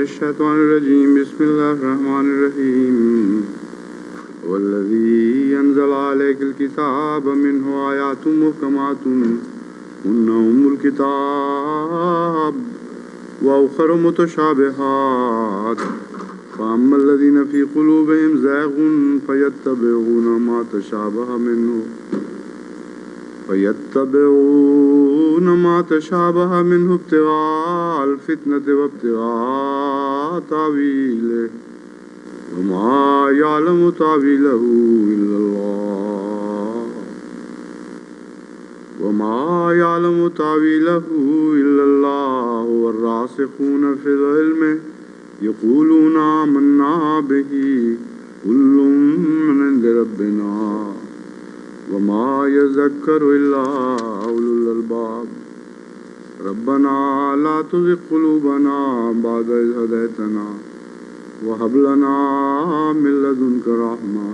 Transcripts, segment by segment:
الشيطان الرجيم بسم الله الرحمن الرحيم والذي أنزل عليك الكتاب منه آيات محكمات هن أم الكتاب وأخر متشابهات فأما الذين في قلوبهم زيغ فيتبعون ما تشابه منه ابتغاء الفتنة وابتغاء تأويله وما يعلم تأويله إلا الله والراسخون في العلم يقولون آمنا به كل من عند ربنا وما يذكر إلا أولو الألباب ربنا لا تزغ قلوبنا بعد إذ هديتنا وهب لنا من لدنك رحمة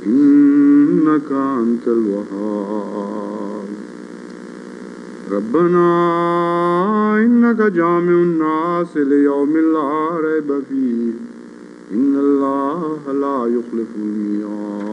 إنك أنت الوهاب ربنا إنك جامع الناس ليوم لا ريب فيه إن الله لا يخلف الميعاد.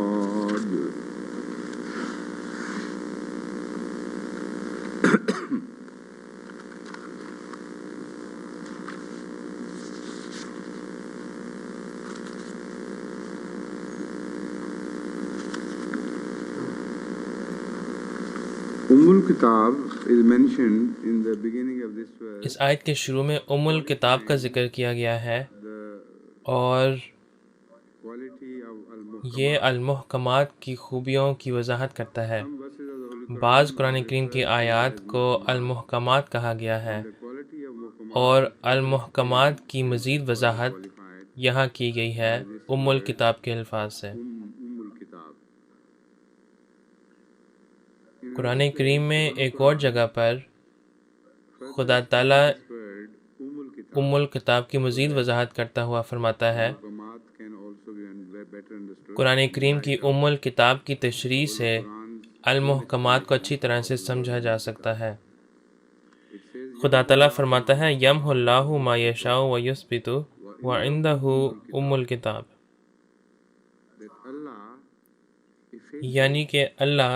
اس آیت کے شروع میں الکتاب کا ذکر کیا گیا ہے اور یہ المحکمات کی خوبیوں کی وضاحت کرتا ہے۔ بعض قرآن کریم کی آیات کو المحکمات کہا گیا ہے اور المحکمات کی مزید وضاحت یہاں کی گئی ہے الکتاب کے الفاظ سے۔ قرآن کریم میں ایک اور جگہ پر خدا تعالیٰ الکتاب کی مزید وضاحت کرتا ہوا فرماتا ہے، قرآن کریم کی الکتاب کی تشریح سے المحکمات کو اچھی طرح سے سمجھا جا سکتا ہے۔ خدا تعالیٰ فرماتا ہے یمحو اللہ ما یشاء ویثبت وعندہ الکتاب، یعنی کہ اللہ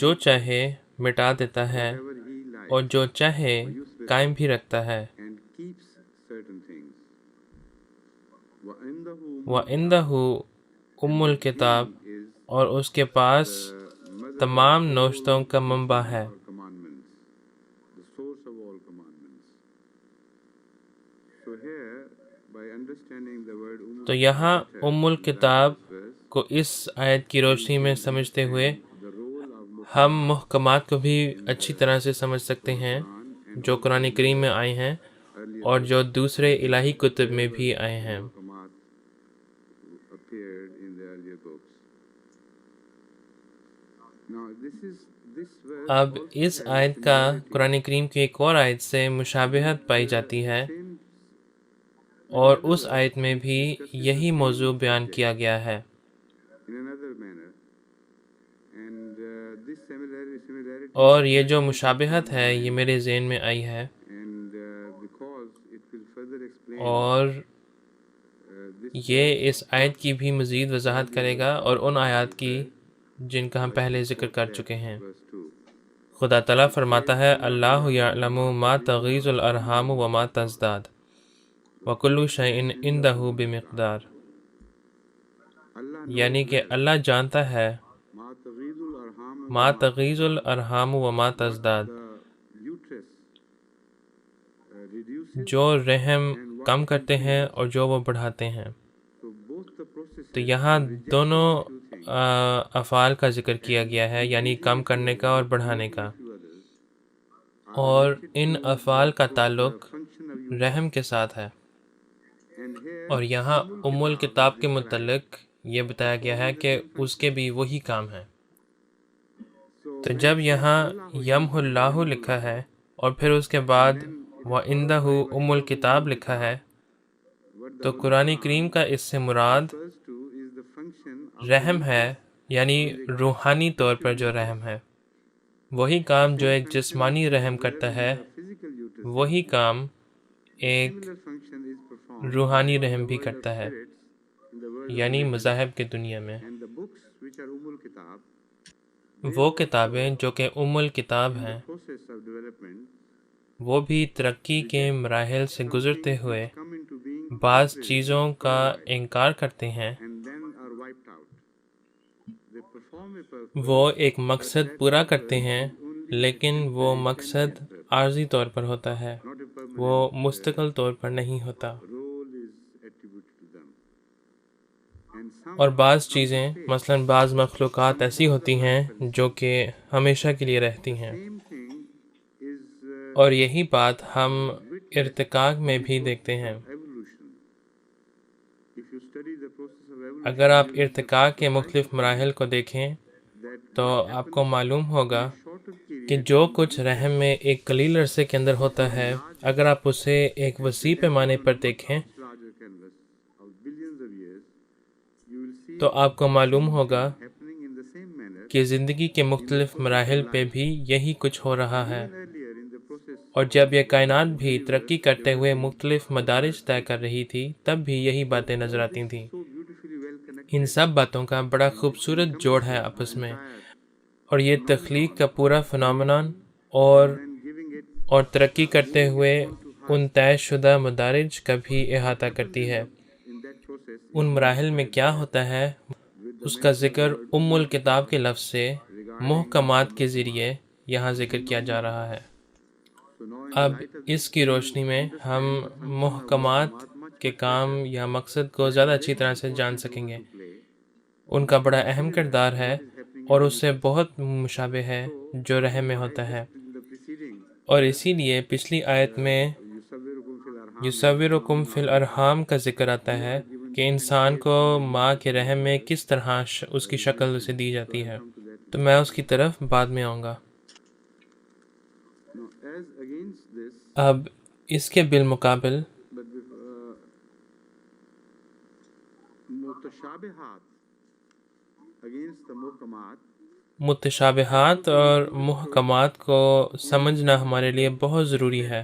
جو چاہے مٹا دیتا ہے اور جو چاہے قائم بھی رکھتا ہے۔ وَعِندَهُ الکتاب، اور اس کے پاس تمام نوشتوں کا منبع ہے۔ تو یہاں الکتاب کو اس آیت کی روشنی میں سمجھتے ہوئے ہم محکمات کو بھی اچھی طرح سے سمجھ سکتے ہیں جو قرآن کریم میں آئے ہیں اور جو دوسرے الہی کتب میں بھی آئے ہیں۔ اب اس آیت کا قرآن کریم کی ایک اور آیت سے مشابہت پائی جاتی ہے اور اس آیت میں بھی یہی موضوع بیان کیا گیا ہے۔ اور یہ جو مشابہت ہے یہ میرے ذہن میں آئی ہے اور یہ اس آیت کی بھی مزید وضاحت کرے گا اور ان آیات کی جن کا ہم پہلے ذکر کر چکے ہیں۔ خدا تعالیٰ فرماتا ہے اللہ یعلم ما تغیض الارحام وما تزداد وکل شیء عندہ بمقدار، یعنی کہ اللہ جانتا ہے ما تغیض الارحام وما تزداد، جو رحم کم کرتے ہیں اور جو وہ بڑھاتے ہیں۔ تو یہاں دونوں افعال کا ذکر کیا گیا ہے، یعنی کم کرنے کا اور بڑھانے کا، اور ان افعال کا تعلق رحم کے ساتھ ہے۔ اور یہاں الکتاب کے متعلق یہ بتایا گیا ہے کہ اس کے بھی وہی کام ہیں۔ تو جب یہاں یمحو اللہ لکھا ہے اور پھر اس کے بعد وعندہ الکتاب لکھا ہے، تو قرآن کریم کا اس سے مراد رحم ہے، یعنی روحانی طور پر جو رحم ہے، وہی کام جو ایک جسمانی رحم کرتا ہے، وہی کام ایک روحانی رحم بھی کرتا ہے، یعنی مذاہب کے دنیا میں وہ کتابیں جو کہ الکتاب ہیں، وہ بھی ترقی کے مراحل سے گزرتے ہوئے بعض چیزوں کا انکار کرتے ہیں۔ وہ ایک مقصد پورا کرتے ہیں، لیکن وہ مقصد عارضی طور پر ہوتا ہے، وہ مستقل طور پر نہیں ہوتا۔ اور بعض چیزیں، مثلاً بعض مخلوقات ایسی ہوتی ہیں جو کہ ہمیشہ کے لیے رہتی ہیں، اور یہی بات ہم ارتقاء میں بھی دیکھتے ہیں۔ اگر آپ ارتقاء کے مختلف مراحل کو دیکھیں تو آپ کو معلوم ہوگا کہ جو کچھ رحم میں ایک قلیل عرصے کے اندر ہوتا ہے، اگر آپ اسے ایک وسیع پیمانے پر دیکھیں تو آپ کو معلوم ہوگا کہ زندگی کے مختلف مراحل پہ بھی یہی کچھ ہو رہا ہے، اور جب یہ کائنات بھی ترقی کرتے ہوئے مختلف مدارج طے کر رہی تھی تب بھی یہی باتیں نظر آتی تھیں۔ ان سب باتوں کا بڑا خوبصورت جوڑ ہے آپس میں، اور یہ تخلیق کا پورا فنامنان اور ترقی کرتے ہوئے ان طے شدہ مدارج کا بھی احاطہ کرتی ہے۔ ان مراحل میں کیا ہوتا ہے اس کا ذکر الکتاب کے لفظ سے محکمات کے ذریعے یہاں ذکر کیا جا رہا ہے۔ اب اس کی روشنی میں ہم محکمات کے کام یا مقصد کو زیادہ اچھی طرح سے جان سکیں گے۔ ان کا بڑا اہم کردار ہے اور اس سے بہت مشابہ ہے جو رحم میں ہوتا ہے، اور اسی لیے پچھلی آیت میں یصورکم فی الارحام کا ذکر آتا ہے کہ انسان کو ماں کے رحم میں کس طرح اس کی شکل اسے دی جاتی ہے، تو میں اس کی طرف بعد میں آؤں گا۔ اب اس کے بالمقابل متشابہات اور محکمات کو سمجھنا ہمارے لیے بہت ضروری ہے۔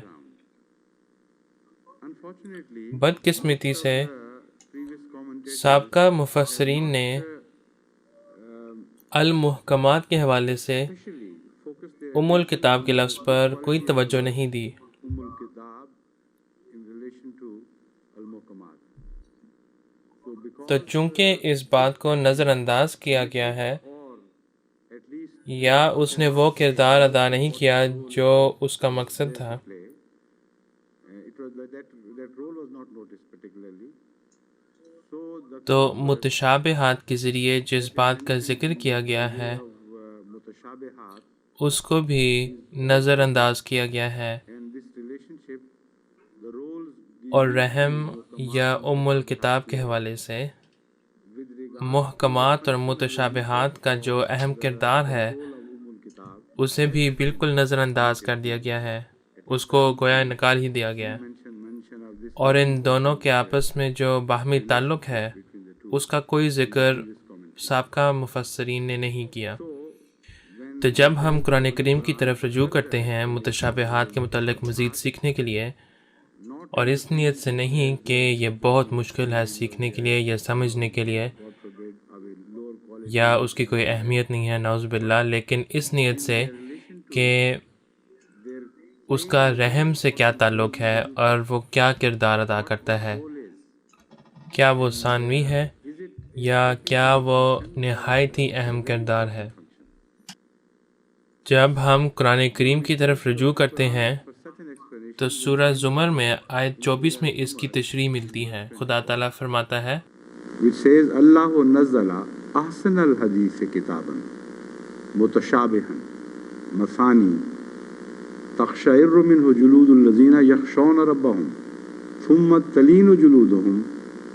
بدقسمتی سے سابقہ مفسرین نے المحکمات کے حوالے سے الکتاب کے لفظ پر کوئی توجہ نہیں دی۔ تو چونکہ اس بات کو نظر انداز کیا گیا ہے یا اس نے وہ کردار ادا نہیں کیا جو اس کا مقصد تھا، تو متشابہات کے ذریعے جس بات کا ذکر کیا گیا ہے اس کو بھی نظر انداز کیا گیا ہے، اور رحم یا الکتاب کے حوالے سے محکمات اور متشابہات کا جو اہم کردار ہے اسے بھی بالکل نظر انداز کر دیا گیا ہے، اس کو گویا نکال ہی دیا گیا ہے، اور ان دونوں کے آپس میں جو باہمی تعلق ہے اس کا کوئی ذکر سابقہ مفسرین نے نہیں کیا۔ تو جب ہم قرآن کریم کی طرف رجوع کرتے ہیں متشابہات کے متعلق مزید سیکھنے کے لیے، اور اس نیت سے نہیں کہ یہ بہت مشکل ہے سیکھنے کے لیے یا سمجھنے کے لیے، یا اس کی کوئی اہمیت نہیں ہے نعوذ باللہ، لیکن اس نیت سے کہ اس کا رحم سے کیا تعلق ہے اور وہ کیا کردار ادا کرتا ہے، کیا وہ ثانوی ہے یا کیا وہ نہایت ہی اہم کردار ہے۔ جب ہم قرآن کریم کی طرف رجوع کرتے ہیں تو سورہ زمر میں آیت 24 میں اس کی تشریح ملتی ہے۔ خدا تعالیٰ فرماتا ہے which says اللہ نزل احسن الحدیث کتابا متشابہا مثانی تقشعر منہ جلود الذین یخشون ربہم ثم تلین جلودہم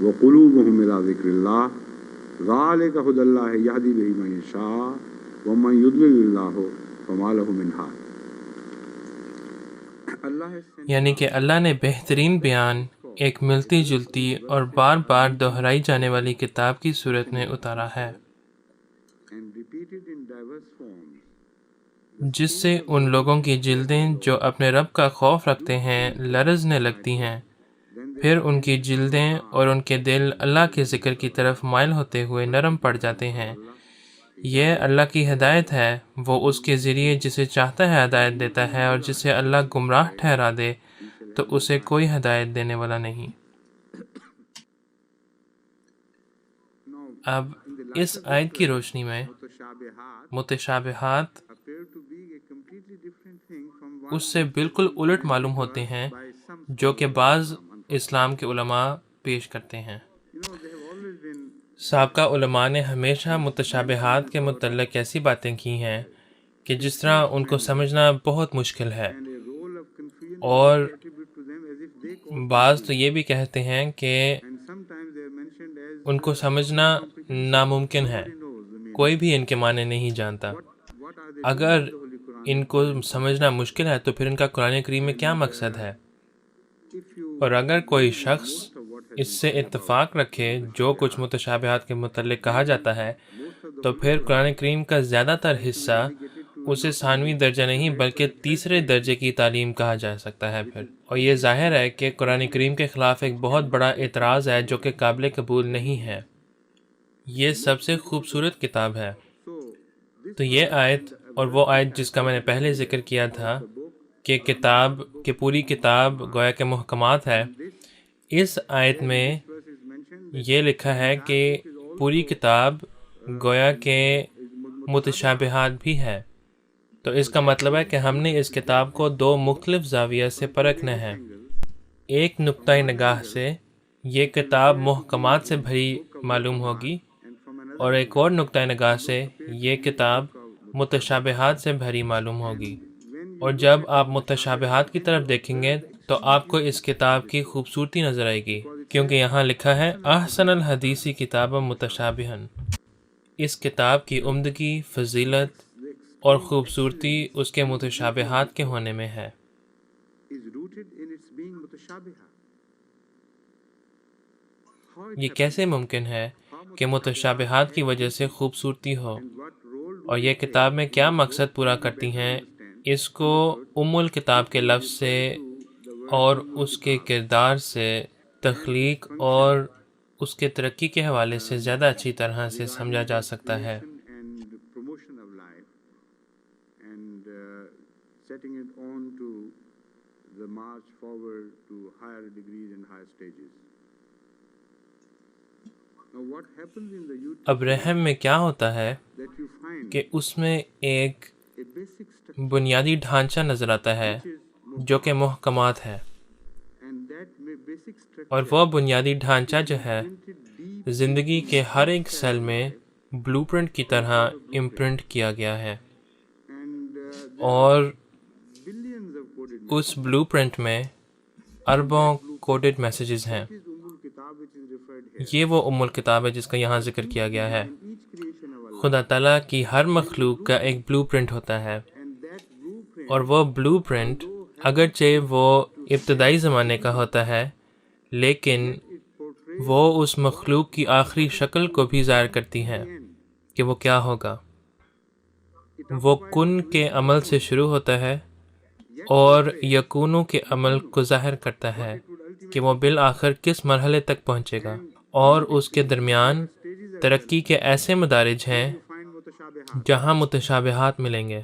وقلوبہم الی ذکر اللہ ذالک ھدی اللہ یہدی بہ من یشاء ومن یضلل اللہ فما لہ من ہاد۔ یعنی کہ اللہ نے بہترین بیان ایک ملتی جلتی اور بار بار دہرائی جانے والی کتاب کی صورت میں اتارا ہے، جس سے ان لوگوں کی جلدیں جو اپنے رب کا خوف رکھتے ہیں لرزنے لگتی ہیں، پھر ان کی جلدیں اور ان کے دل اللہ کے ذکر کی طرف مائل ہوتے ہوئے نرم پڑ جاتے ہیں۔ یہ اللہ کی ہدایت ہے، وہ اس کے ذریعے جسے چاہتا ہے ہدایت دیتا ہے، اور جسے اللہ گمراہ ٹھہرا دے تو اسے کوئی ہدایت دینے والا نہیں۔ اب اس آیت کی روشنی میں متشابہات اس سے بالکل الٹ معلوم ہوتے ہیں جو کہ بعض اسلام کے علماء پیش کرتے ہیں۔ سابقہ علماء نے ہمیشہ متشابہات کے متعلق ایسی باتیں کی ہیں کہ جس طرح ان کو سمجھنا بہت مشکل ہے، اور بعض تو یہ بھی کہتے ہیں کہ ان کو سمجھنا ناممکن ہے، کوئی بھی ان کے معنی نہیں جانتا۔ اگر ان کو سمجھنا مشکل ہے تو پھر ان کا قرآن کریم میں کیا مقصد ہے؟ اور اگر کوئی شخص اس سے اتفاق رکھے جو کچھ متشابہات کے متعلق کہا جاتا ہے، تو پھر قرآن کریم کا زیادہ تر حصہ اسے ثانوی درجہ نہیں بلکہ تیسرے درجے کی تعلیم کہا جا سکتا ہے پھر۔ اور یہ ظاہر ہے کہ قرآن کریم کے خلاف ایک بہت بڑا اعتراض ہے جو کہ قابل قبول نہیں ہے۔ یہ سب سے خوبصورت کتاب ہے۔ تو یہ آیت اور وہ آیت جس کا میں نے پہلے ذکر کیا تھا کہ پوری کتاب گویا کہ محکمات ہے، اس آیت میں یہ لکھا ہے کہ پوری کتاب گویا کہ متشابہات بھی ہے۔ تو اس کا مطلب ہے کہ ہم نے اس کتاب کو دو مختلف زاویہ سے پرکھنا ہے۔ ایک نقطۂ نگاہ سے یہ کتاب محکمات سے بھری معلوم ہوگی، اور ایک اور نقطۂ نگاہ سے یہ کتاب متشابہات سے بھری معلوم ہوگی۔ اور جب آپ متشابہات کی طرف دیکھیں گے تو آپ کو اس کتاب کی خوبصورتی نظر آئے گی، کیونکہ یہاں لکھا ہے احسن الحدیث کتاب متشابہن۔ اس کتاب کی عمدگی، فضیلت اور خوبصورتی اس کے متشابہات کے ہونے میں ہے۔ یہ کیسے ممکن ہے کہ متشابہات کی وجہ سے خوبصورتی ہو، اور یہ کتاب میں کیا مقصد پورا کرتی ہیں، اس کو ام الکتاب کے لفظ سے اور اس کے کردار سے، تخلیق اور اس کے ترقی کے حوالے سے زیادہ اچھی طرح سے سمجھا جا سکتا ہے۔ اب رحم میں کیا ہوتا ہے کہ اس میں ایک بنیادی ڈھانچہ نظر آتا ہے جو کہ محکمات ہے، اور وہ بنیادی ڈھانچہ جو ہے زندگی کے ہر ایک سیل میں بلو پرنٹ کی طرح امپرنٹ کیا گیا ہے، اور اس بلو پرنٹ میں اربوں کوڈڈ میسیجز ہیں۔ یہ وہ ام الکتاب ہے جس کا یہاں ذکر کیا گیا ہے۔ خدا تعالیٰ کی ہر مخلوق کا ایک بلو پرنٹ ہوتا ہے، اور وہ بلو پرنٹ اگرچہ وہ ابتدائی زمانے کا ہوتا ہے، لیکن وہ اس مخلوق کی آخری شکل کو بھی ظاہر کرتی ہے کہ وہ کیا ہوگا۔ وہ کن کے عمل سے شروع ہوتا ہے اور یکونوں کے عمل کو ظاہر کرتا ہے کہ وہ بالآخر کس مرحلے تک پہنچے گا، اور اس کے درمیان ترقی کے ایسے مدارج ہیں جہاں متشابہات ملیں گے،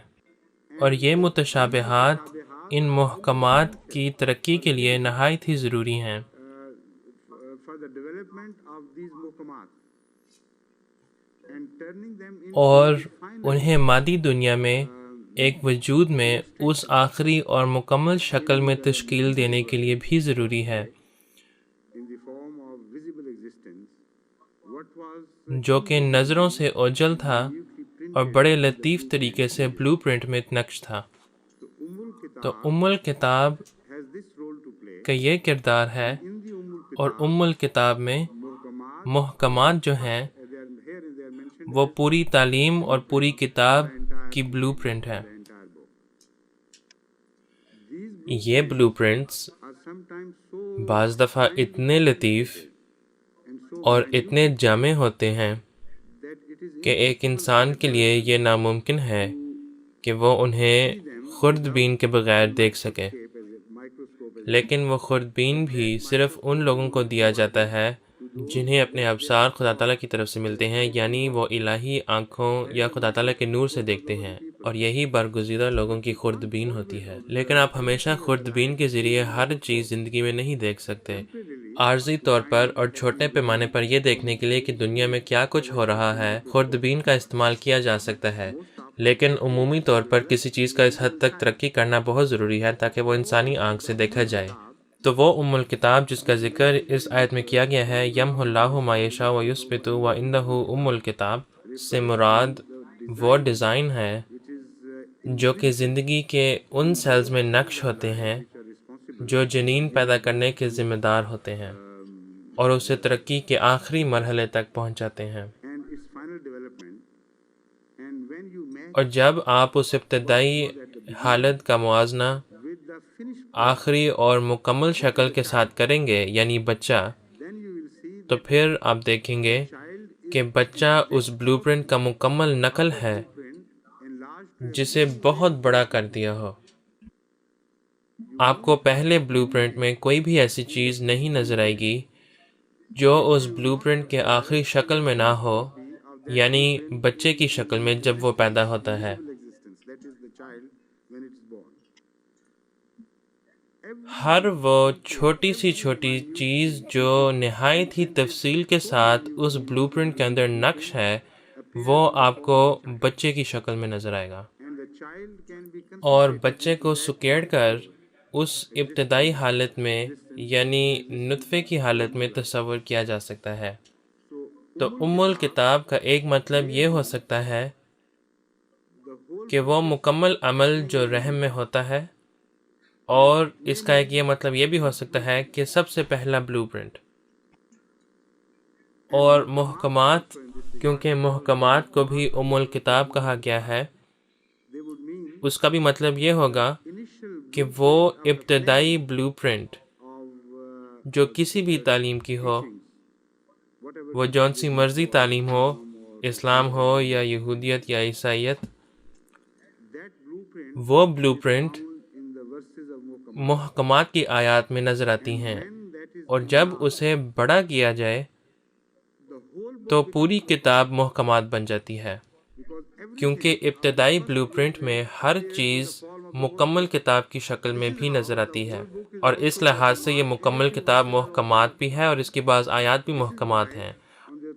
اور یہ متشابہات ان محکمات کی ترقی کے لیے نہایت ہی ضروری ہیں۔ اور انہیں مادی دنیا میں ایک وجود میں اس آخری اور مکمل شکل میں تشکیل دینے کے لیے بھی ضروری ہے جو کہ نظروں سے اوجھل تھا اور بڑے لطیف طریقے سے بلو پرنٹ میں نقش تھا۔ تو ام الکتاب کا یہ کردار ہے، اور ام الکتاب میں محکمات جو ہیں وہ پوری تعلیم اور پوری کتاب کی بلو پرنٹ ہے۔ یہ بلو پرنٹس بعض دفعہ اتنے لطیف اور اتنے جامع ہوتے ہیں کہ ایک انسان کے لیے یہ ناممکن ہے کہ وہ انہیں خوردبین کے بغیر دیکھ سکے، لیکن وہ خوردبین بھی صرف ان لوگوں کو دیا جاتا ہے جنہیں اپنے ابصار خدا تعالیٰ کی طرف سے ملتے ہیں، یعنی وہ الہی آنکھوں یا خدا تعالیٰ کے نور سے دیکھتے ہیں، اور یہی برگزیدہ لوگوں کی خوردبین ہوتی ہے۔ لیکن آپ ہمیشہ خوردبین کے ذریعے ہر چیز زندگی میں نہیں دیکھ سکتے۔ عارضی طور پر اور چھوٹے پیمانے پر یہ دیکھنے کے لیے کہ دنیا میں کیا کچھ ہو رہا ہے خوردبین کا استعمال کیا جا سکتا ہے، لیکن عمومی طور پر کسی چیز کا اس حد تک ترقی کرنا بہت ضروری ہے تاکہ وہ انسانی آنکھ سے دیکھا جائے۔ تو وہ الکتاب جس کا ذکر اس آیت میں کیا گیا ہے، یمحو اللہ ما یشاء و یثبت و عندہ الکتاب، سے مراد وہ ڈیزائن ہے جو کہ زندگی کے ان سیلز میں نقش ہوتے ہیں جو جنین پیدا کرنے کے ذمہ دار ہوتے ہیں اور اسے ترقی کے آخری مرحلے تک پہنچاتے ہیں۔ اور جب آپ اس ابتدائی حالت کا موازنہ آخری اور مکمل شکل کے ساتھ کریں گے، یعنی بچہ، تو پھر آپ دیکھیں گے کہ بچہ اس بلو پرنٹ کا مکمل نقل ہے جسے بہت بڑا کر دیا ہو۔ آپ کو پہلے بلو پرنٹ میں کوئی بھی ایسی چیز نہیں نظر آئے گی جو اس بلو پرنٹ کے آخری شکل میں نہ ہو، یعنی بچے کی شکل میں جب وہ پیدا ہوتا ہے۔ ہر وہ چھوٹی سی چھوٹی چیز جو نہایت ہی تفصیل کے ساتھ اس بلو پرنٹ کے اندر نقش ہے، وہ آپ کو بچے کی شکل میں نظر آئے گا، اور بچے کو سکیڑ کر اس ابتدائی حالت میں یعنی نطفے کی حالت میں تصور کیا جا سکتا ہے۔ تو الکتاب کا ایک مطلب یہ ہو سکتا ہے کہ وہ مکمل عمل جو رحم میں ہوتا ہے، اور اس کا ایک یہ مطلب یہ بھی ہو سکتا ہے کہ سب سے پہلا بلو پرنٹ۔ اور محکمات، کیونکہ محکمات کو بھی الکتاب کہا گیا ہے، اس کا بھی مطلب یہ ہوگا کہ وہ ابتدائی بلو پرنٹ جو کسی بھی تعلیم کی ہو، وہ جون سی مرضی تعلیم ہو، اسلام ہو یا یہودیت یا عیسائیت، وہ بلو پرنٹ محکمات کی آیات میں نظر آتی ہیں، اور جب اسے بڑا کیا جائے تو پوری کتاب محکمات بن جاتی ہے، کیونکہ ابتدائی بلو پرنٹ میں ہر چیز مکمل کتاب کی شکل میں بھی نظر آتی ہے، اور اس لحاظ سے یہ مکمل کتاب محکمات بھی ہے اور اس کی بعض آیات بھی محکمات ہیں،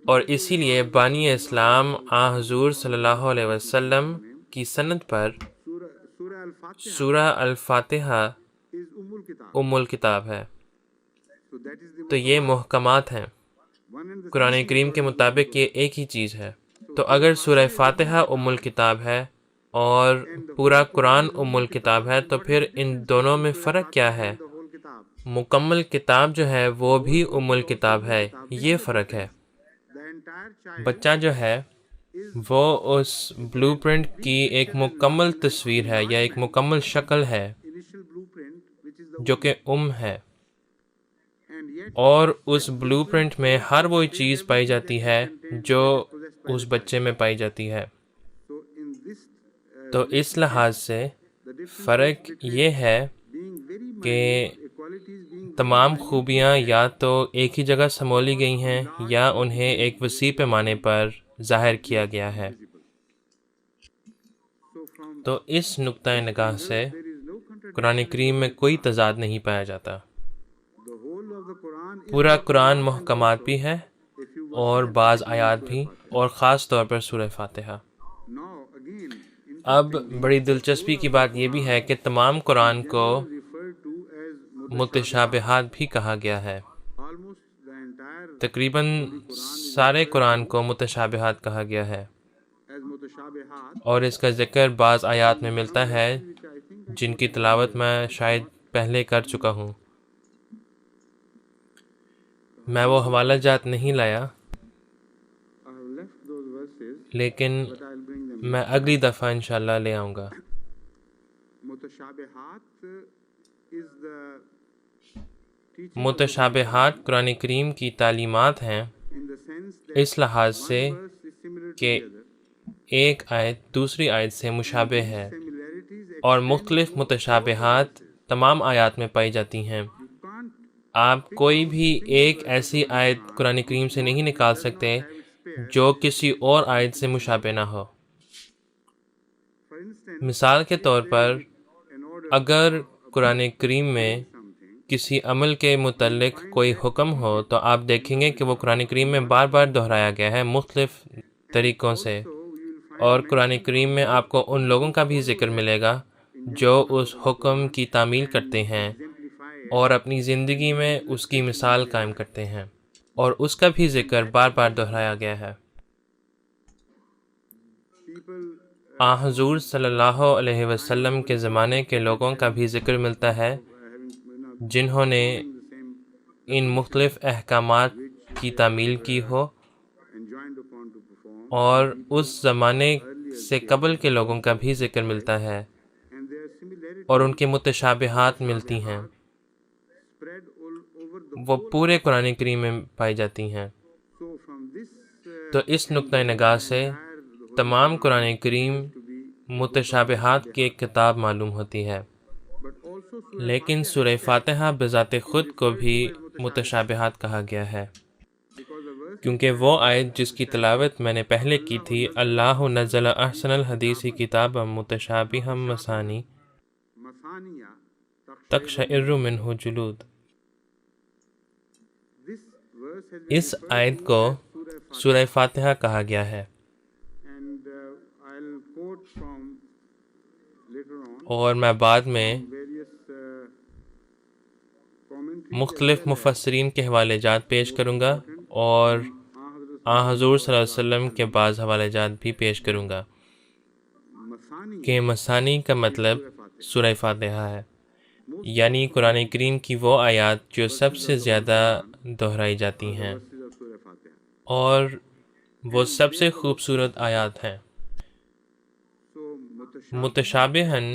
اور اسی لیے بانی اسلام حضور صلی اللہ علیہ وسلم کی سند پر سورہ الفاتحہ الکتاب ہے۔ تو یہ محکمات ہیں۔ قرآن کریم کے مطابق یہ ایک ہی چیز ہے۔ تو اگر سورہ فاتحہ الکتاب ہے اور پورا قرآن الکتاب ہے، تو پھر ان دونوں میں فرق کیا ہے؟ مکمل کتاب جو ہے وہ بھی الکتاب ہے، یہ فرق ہے۔ بچہ جو ہے وہ اس بلو پرنٹ کی ایک مکمل تصویر ہے یا ایک مکمل شکل ہے جو کہ ہے، اور اس بلو پرنٹ میں ہر وہ چیز پائی جاتی ہے جو اس بچے میں پائی جاتی ہے۔ تو اس لحاظ سے فرق یہ ہے کہ تمام خوبیاں یا تو ایک ہی جگہ سمولی گئی ہیں یا انہیں ایک وسیع پیمانے پر ظاہر کیا گیا ہے۔ تو اس نقطۂ نگاہ سے قرآن کریم میں کوئی تضاد نہیں پایا جاتا۔ پورا قرآن محکمات بھی ہے اور بعض آیات بھی، اور خاص طور پر سورہ فاتحہ۔ اب بڑی دلچسپی کی بات یہ بھی ہے کہ تمام قرآن کو متشابہات بھی کہا گیا ہے۔ تقریباً سارے قرآن کو متشابہات کہا گیا ہے، اور اس کا ذکر بعض آیات میں ملتا ہے جن کی تلاوت میں شاید پہلے کر چکا ہوں۔ میں وہ حوالہ جات نہیں لایا، لیکن میں اگلی دفعہ انشاءاللہ لے آؤں گا۔ متشابہات قرآن کریم کی تعلیمات ہیں، اس لحاظ سے کہ ایک آیت دوسری آیت سے مشابہ ہے اور مختلف متشابہات تمام آیات میں پائی جاتی ہیں. آپ کوئی بھی ایک ایسی آیت قرآن کریم سے نہیں نکال سکتے جو کسی اور آیت سے مشابہ نہ ہو. مثال کے طور پر اگر قرآن کریم میں کسی عمل کے متعلق کوئی حکم ہو تو آپ دیکھیں گے کہ وہ قرآن کریم میں بار بار دہرایا گیا ہے مختلف طریقوں سے. اور قرآن کریم میں آپ کو ان لوگوں کا بھی ذکر ملے گا جو اس حکم کی تعمیل کرتے ہیں اور اپنی زندگی میں اس کی مثال قائم کرتے ہیں، اور اس کا بھی ذکر بار بار دہرایا گیا ہے. حضور صلی اللہ علیہ وسلم کے زمانے کے لوگوں کا بھی ذکر ملتا ہے جنہوں نے ان مختلف احکامات کی تعمیل کی ہو، اور اس زمانے سے قبل کے لوگوں کا بھی ذکر ملتا ہے اور ان کے متشابہات ملتی ہیں. وہ پورے قرآن کریم میں پائی جاتی ہیں. تو اس نقطۂ نگاہ سے تمام قرآن کریم متشابہات کی ایک کتاب معلوم ہوتی ہے. لیکن سورہ فاتحہ بذات خود کو بھی متشابہات کہا گیا ہے، کیونکہ وہ آیت جس کی تلاوت میں نے پہلے کی تھی، اللہ نزل احسن الحدیث کتابا متشابہا مثانی تقشعر منہ جلود. اس آیت کو سورہ فاتحہ کہا گیا ہے، اور میں بعد میں مختلف مفسرین کے حوالے جات پیش کروں گا اور حضور صلی اللہ علیہ وسلم کے بعض حوالے جات بھی پیش کروں گا کہ مثانی کا مطلب سورہ فاتحہ ہے، یعنی قرآن کریم کی وہ آیات جو سب سے زیادہ دہرائی جاتی ہیں اور وہ سب سے خوبصورت آیات ہیں. متشابہن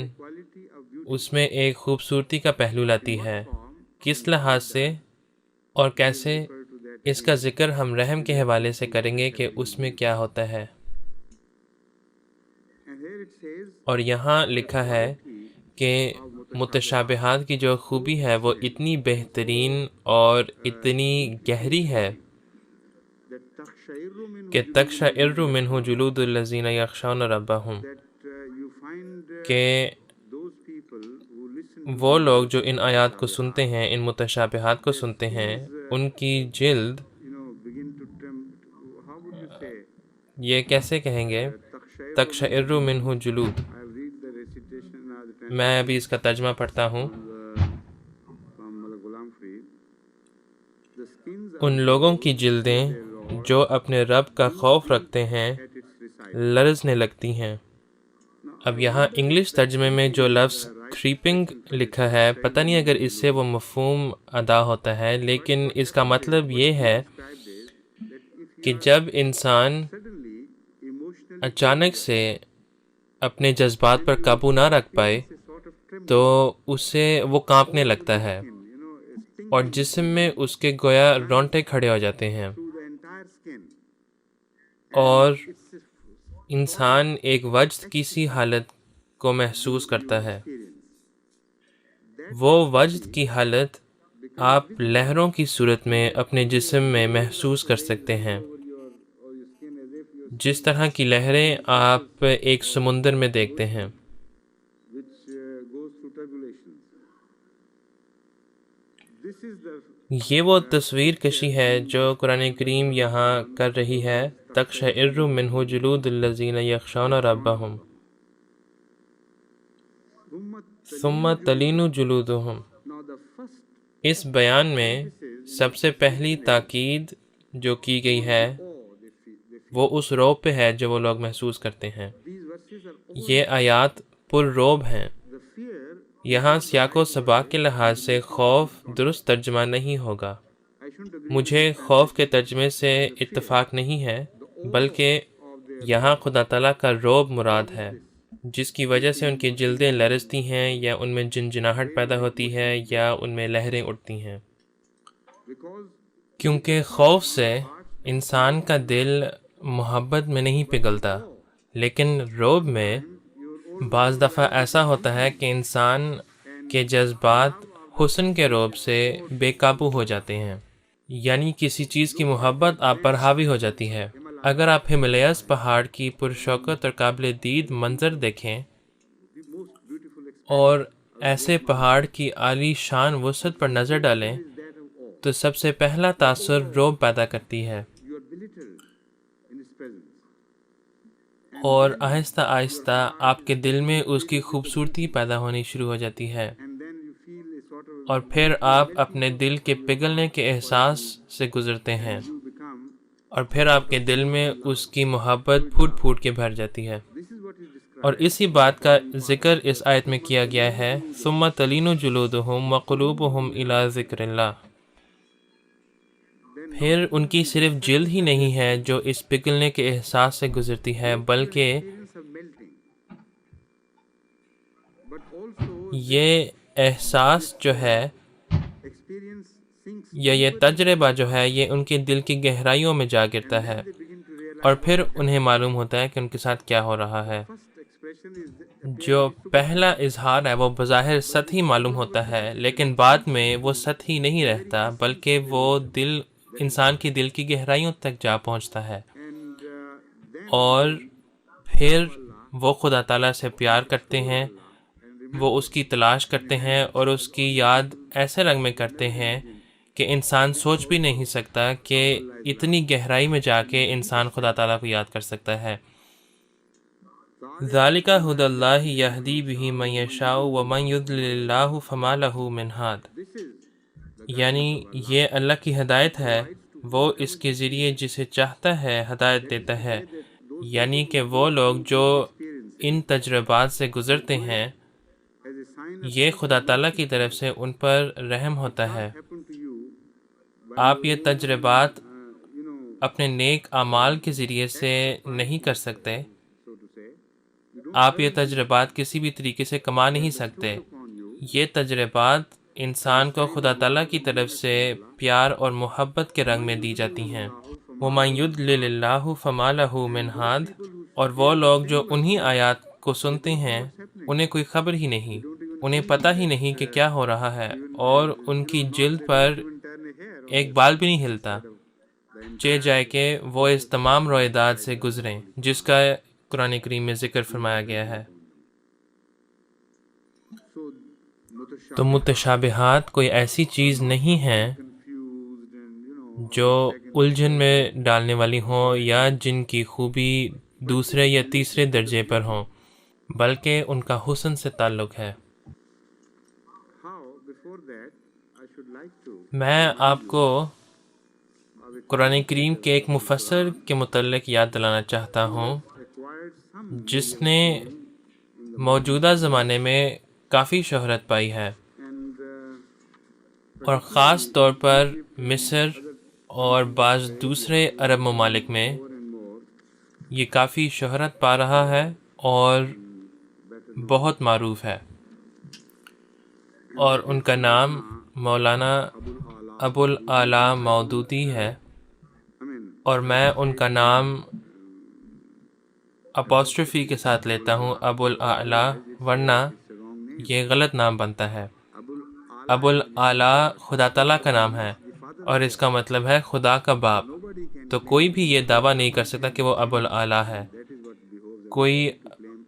اس میں ایک خوبصورتی کا پہلو لاتی ہے. کس لحاظ سے اور کیسے، اس کا ذکر ہم رحم کے حوالے سے کریں گے کہ اس میں کیا ہوتا ہے. اور یہاں لکھا ہے کہ متشابہات کی جو خوبی ہے وہ اتنی بہترین اور اتنی گہری ہے کہ تقشعر منہ جلود الذین یخشون ربہم، کہ وہ لوگ جو ان آیات کو سنتے ہیں، ان متشابہات کو سنتے ہیں، ان کی جلد، یہ کیسے کہیں گے، تقشعر منہ جلود. میں ابھی اس کا ترجمہ پڑھتا ہوں. ان لوگوں کی جلدیں جو اپنے رب کا خوف رکھتے ہیں لرزنے لگتی ہیں. اب یہاں انگلش ترجمے میں جو لفظ کریپنگ لکھا ہے، پتہ نہیں اگر اس سے وہ مفہوم ادا ہوتا ہے، لیکن اس کا مطلب یہ ہے کہ جب انسان اچانک سے اپنے جذبات پر قابو نہ رکھ پائے تو اسے وہ کانپنے لگتا ہے اور جسم میں اس کے گویا رونٹے کھڑے ہو جاتے ہیں، اور انسان ایک وجد کی سی حالت کو محسوس کرتا ہے. وہ وجد کی حالت آپ لہروں کی صورت میں اپنے جسم میں محسوس کر سکتے ہیں، جس طرح کی لہریں آپ ایک سمندر میں دیکھتے ہیں. یہ وہ تصویر کشی ہے جو قرآن کریم یہاں کر رہی ہے. تقشعر منہ جلود الذین یخشون ربہم ثم تلین جلودہم. اس بیان میں سب سے پہلی تاکید جو کی گئی ہے وہ اس رعب پہ ہے جو وہ لوگ محسوس کرتے ہیں. یہ آیات پر رعب ہیں. یہاں سیاق و سباق کے لحاظ سے خوف درست ترجمہ نہیں ہوگا. مجھے خوف کے ترجمے سے اتفاق نہیں ہے، بلکہ یہاں خدا تعالیٰ کا رعب مراد ہے، جس کی وجہ سے ان کی جلدیں لرزتی ہیں یا ان میں جنجناہٹ پیدا ہوتی ہے یا ان میں لہریں اٹھتی ہیں. کیونکہ خوف سے انسان کا دل محبت میں نہیں پگھلتا، لیکن روب میں بعض دفعہ ایسا ہوتا ہے کہ انسان کے جذبات حسن کے روب سے بے قابو ہو جاتے ہیں، یعنی کسی چیز کی محبت آپ پر حاوی ہو جاتی ہے۔ اگر آپ ہمالیاز پہاڑ کی پرشوکت اور قابل دید منظر دیکھیں اور ایسے پہاڑ کی عالی شان وسعت پر نظر ڈالیں تو سب سے پہلا تاثر رعب پیدا کرتی ہے، اور آہستہ آہستہ آپ کے دل میں اس کی خوبصورتی پیدا ہونی شروع ہو جاتی ہے، اور پھر آپ اپنے دل کے پگھلنے کے احساس سے گزرتے ہیں، اور پھر آپ کے دل میں اس کی محبت پھوٹ پھوٹ کے بھر جاتی ہے۔ اور اسی بات کا ذکر اس آیت میں کیا گیا ہے، ثم تلین جلودہم وقلوبہم الی ذکر اللہ۔ پھر ان کی صرف جلد ہی نہیں ہے جو اس پگھلنے کے احساس سے گزرتی ہے، بلکہ یہ احساس جو ہے یا یہ تجربہ جو ہے یہ ان کے دل کی گہرائیوں میں جا گرتا ہے، اور پھر انہیں معلوم ہوتا ہے کہ ان کے ساتھ کیا ہو رہا ہے۔ جو پہلا اظہار ہے وہ بظاہر سطحی معلوم ہوتا ہے، لیکن بعد میں وہ سطحی نہیں رہتا، بلکہ وہ دل انسان کی دل کی گہرائیوں تک جا پہنچتا ہے، اور پھر وہ خدا تعالیٰ سے پیار کرتے ہیں، وہ اس کی تلاش کرتے ہیں اور اس کی یاد ایسے رنگ میں کرتے ہیں کہ انسان سوچ بھی نہیں سکتا کہ اتنی گہرائی میں جا کے انسان خدا تعالیٰ کو یاد کر سکتا ہے۔ ذالک ھدی اللہ یہدی بہ من یشاء ومن یضلل اللہ فما لہ من ہاد، یعنی یہ اللہ کی ہدایت ہے، وہ اس کے ذریعے جسے چاہتا ہے ہدایت دیتا ہے، یعنی کہ وہ لوگ جو ان تجربات سے گزرتے ہیں یہ خدا تعالیٰ کی طرف سے ان پر رحم ہوتا ہے۔ آپ یہ تجربات اپنے نیک اعمال کے ذریعے سے نہیں کر سکتے، آپ یہ تجربات کسی بھی طریقے سے کما نہیں سکتے، یہ تجربات انسان کو خدا تعالیٰ کی طرف سے پیار اور محبت کے رنگ میں دی جاتی ہیں۔ وَمَن يُضْلِلِ اللَّهُ فَمَا لَهُ مِنْ هَادٍ، اور وہ لوگ جو انہی آیات کو سنتے ہیں انہیں کوئی خبر ہی نہیں، انہیں پتہ ہی نہیں کہ کیا ہو رہا ہے، اور ان کی جلد پر ایک بال بھی نہیں ہلتا، چہ جائے کہ وہ اس تمام رویداد سے گزریں جس کا قرآن کریم میں ذکر فرمایا گیا ہے۔ تو متشابہات کوئی ایسی چیز نہیں ہیں جو الجھن میں ڈالنے والی ہوں یا جن کی خوبی دوسرے یا تیسرے درجے پر ہوں، بلکہ ان کا حسن سے تعلق ہے۔ میں آپ کو قرآن کریم کے ایک مفسر کے متعلق یاد دلانا چاہتا ہوں جس نے موجودہ زمانے میں کافی شہرت پائی ہے، اور خاص طور پر مصر اور بعض دوسرے عرب ممالک میں یہ کافی شہرت پا رہا ہے اور بہت معروف ہے، اور ان کا نام مولانا ابو الاعلی مودودی ہے، اور میں ان کا نام اپوسٹرفی کے ساتھ لیتا ہوں ابو الاعلی، ورنہ یہ غلط نام بنتا ہے۔ ابو الاعلی خدا تعالیٰ کا نام ہے اور اس کا مطلب ہے خدا کا باپ، تو کوئی بھی یہ دعویٰ نہیں کر سکتا کہ وہ ابو الاعلی ہے۔ کوئی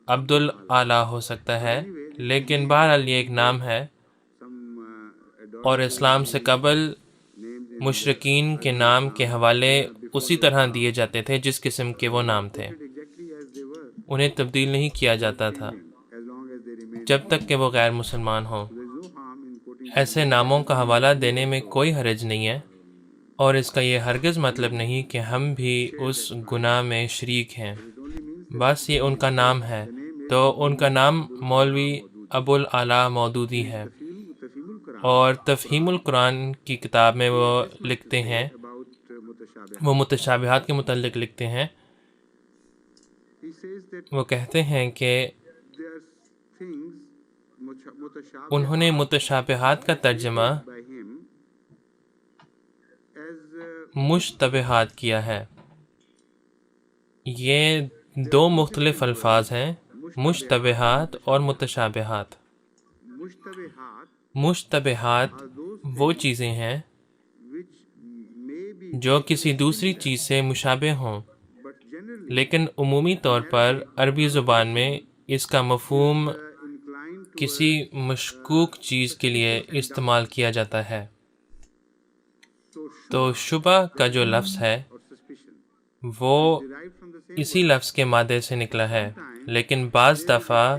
عبد الاعلی ہو سکتا ہے، لیکن بہرحال یہ ایک نام ہے، اور اسلام سے قبل مشرکین کے نام کے حوالے اسی طرح دیے جاتے تھے جس قسم کے وہ نام تھے، انہیں تبدیل نہیں کیا جاتا تھا جب تک کہ وہ غیر مسلمان ہوں۔ ایسے ناموں کا حوالہ دینے میں کوئی حرج نہیں ہے، اور اس کا یہ ہرگز مطلب نہیں کہ ہم بھی اس گناہ میں شریک ہیں، بس یہ ان کا نام ہے۔ تو ان کا نام مولوی ابو الاعلی مودودی ہے، اور تفہیم القرآن کی کتاب میں وہ لکھتے ہیں، وہ متشابہات کے متعلق لکھتے ہیں، وہ کہتے ہیں کہ انہوں نے متشابہات کا ترجمہ مشتبہات کیا ہے۔ یہ دو مختلف الفاظ ہیں، مشتبہات اور متشابہات۔ مشتبہات وہ چیزیں ہیں جو کسی دوسری چیز سے مشابہ ہوں، لیکن عمومی طور پر عربی زبان میں اس کا مفہوم کسی مشکوک چیز کے لیے استعمال کیا جاتا ہے۔ تو شبہ کا جو لفظ ہے وہ اسی لفظ کے مادے سے نکلا ہے، لیکن بعض دفعہ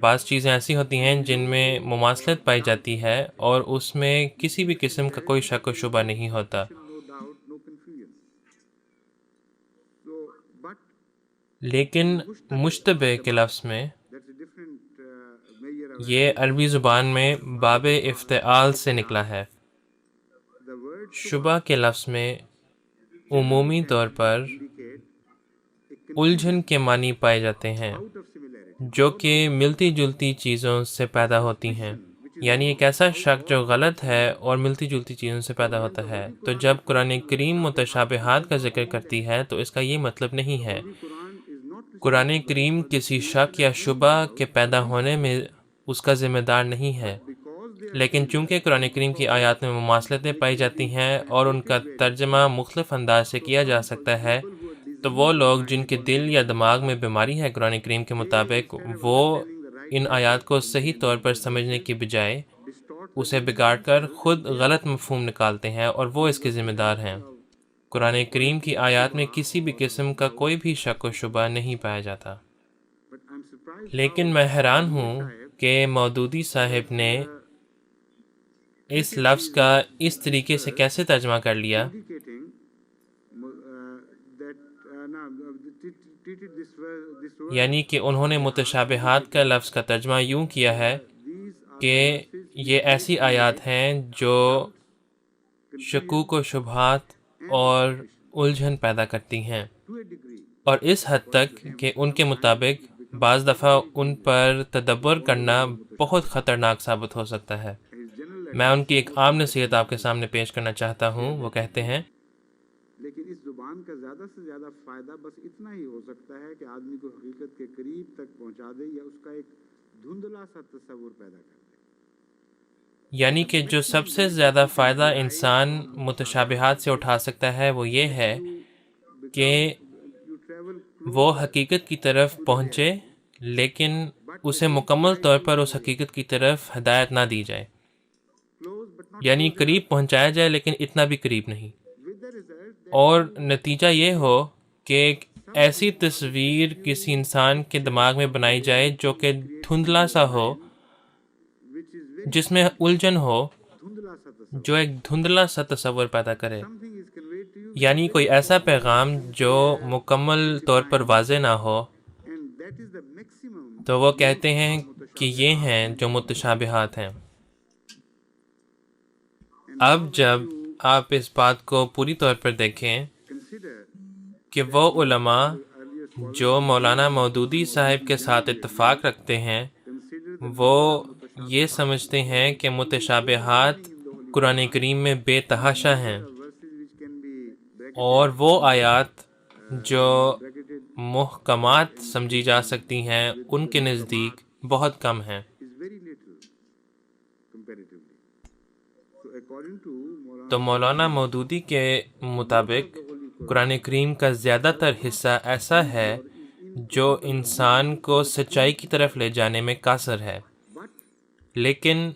بعض چیزیں ایسی ہوتی ہیں جن میں مماثلت پائی جاتی ہے اور اس میں کسی بھی قسم کا کوئی شک و شبہ نہیں ہوتا۔ لیکن مشتبہ کے لفظ میں یہ عربی زبان میں باب افتعال سے نکلا ہے۔ شبہ کے لفظ میں عمومی طور پر الجھن کے معنی پائے جاتے ہیں جو کہ ملتی جلتی چیزوں سے پیدا ہوتی ہیں، یعنی ایک ایسا شک جو غلط ہے اور ملتی جلتی چیزوں سے پیدا ہوتا ہے۔ تو جب قرآن کریم متشابہات کا ذکر کرتی ہے تو اس کا یہ مطلب نہیں ہے۔ قرآن کریم کسی شک یا شبہ کے پیدا ہونے میں اس کا ذمہ دار نہیں ہے، لیکن چونکہ قرآن کریم کی آیات میں مماثلتیں پائی جاتی ہیں اور ان کا ترجمہ مختلف انداز سے کیا جا سکتا ہے، تو وہ لوگ جن کے دل یا دماغ میں بیماری ہے قرآن کریم کے مطابق، وہ ان آیات کو صحیح طور پر سمجھنے کی بجائے اسے بگاڑ کر خود غلط مفہوم نکالتے ہیں اور وہ اس کے ذمہ دار ہیں۔ قرآن کریم کی آیات میں کسی بھی قسم کا کوئی بھی شک و شبہ نہیں پایا جاتا۔ لیکن میں حیران ہوں کہ مودودی صاحب نے اس لفظ کا اس طریقے سے کیسے ترجمہ کر لیا۔ یعنی کہ انہوں نے متشابہات کا لفظ کا ترجمہ یوں کیا ہے کہ یہ ایسی آیات ہیں جو شکوک و شبہات اور الجھن پیدا کرتی ہیں، اور اس حد تک کہ ان کے مطابق بعض دفعہ ان پر تدبر کرنا بہت خطرناک ثابت ہو سکتا ہے۔ میں ان کی ایک عام نصیحت آپ کے سامنے پیش کرنا چاہتا ہوں۔ وہ کہتے ہیں، لیکن اس زبان کا زیادہ سے زیادہ فائدہ بس اتنا ہی ہو سکتا ہے کہ آدمی کو حقیقت کے قریب تک پہنچا دے یا اس کا ایک دھندلا سا تصور پیدا کر دے۔ یعنی کہ جو سب سے زیادہ فائدہ انسان متشابہات سے اٹھا سکتا ہے وہ یہ ہے کہ وہ حقیقت کی طرف پہنچے، لیکن اسے مکمل طور پر اس حقیقت کی طرف ہدایت نہ دی جائے، یعنی قریب پہنچایا جائے لیکن اتنا بھی قریب نہیں، اور نتیجہ یہ ہو کہ ایک ایسی تصویر کسی انسان کے دماغ میں بنائی جائے جو کہ دھندلا سا ہو، جس میں الجھن ہو، جو ایک دھندلا سا تصور پیدا کرے، یعنی کوئی ایسا پیغام جو مکمل طور پر واضح نہ ہو۔ تو وہ کہتے ہیں کہ یہ ہیں جو متشابہات ہیں۔ اب جب آپ اس بات کو پوری طور پر دیکھیں کہ وہ علماء جو مولانا مودودی صاحب کے ساتھ اتفاق رکھتے ہیں، وہ یہ سمجھتے ہیں کہ متشابہات قرآن کریم میں بے تحاشا ہیں، اور وہ آیات جو محکمات سمجھی جا سکتی ہیں ان کے نزدیک بہت کم ہیں۔ تو مولانا مودودی کے مطابق قرآن کریم کا زیادہ تر حصہ ایسا ہے جو انسان کو سچائی کی طرف لے جانے میں قاصر ہے، لیکن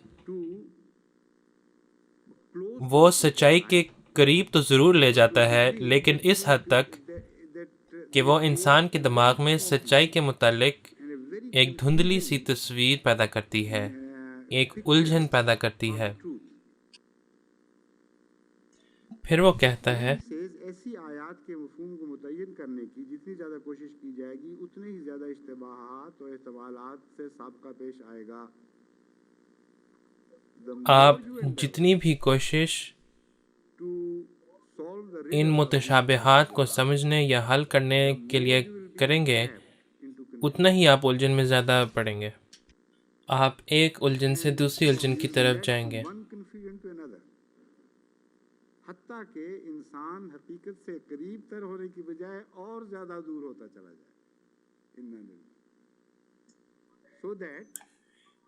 وہ سچائی کے قریب تو ضرور لے جاتا ہے، لیکن اس حد تک کہ وہ انسان کے دماغ میں سچائی کے متعلق ایک دھندلی سی تصویر پیدا کرتی ہے، ایک الجھن پیدا کرتی ہے۔ پھر وہ کہتا ہے، ایسی آیات کے مفہوم کو متعین کرنے کی جتنی زیادہ کوشش کی جائے گی اتنے ہی زیادہ اشتباہات اور احتمالات سے سابقہ پیش آئے گا۔ آپ جتنی بھی کوشش ان متشابہات کو سمجھنے یا حل کرنے کے لیے کریں گے، اتنا ہی آپ الجھن میں زیادہ پڑیں گے، آپ ایک الجھن سے دوسری الجھن کی طرف جائیں گے۔ حتیٰ کہ انسان حقیقت سے قریب تر ہونے کی بجائے اور زیادہ دور ہوتا چلا جائے۔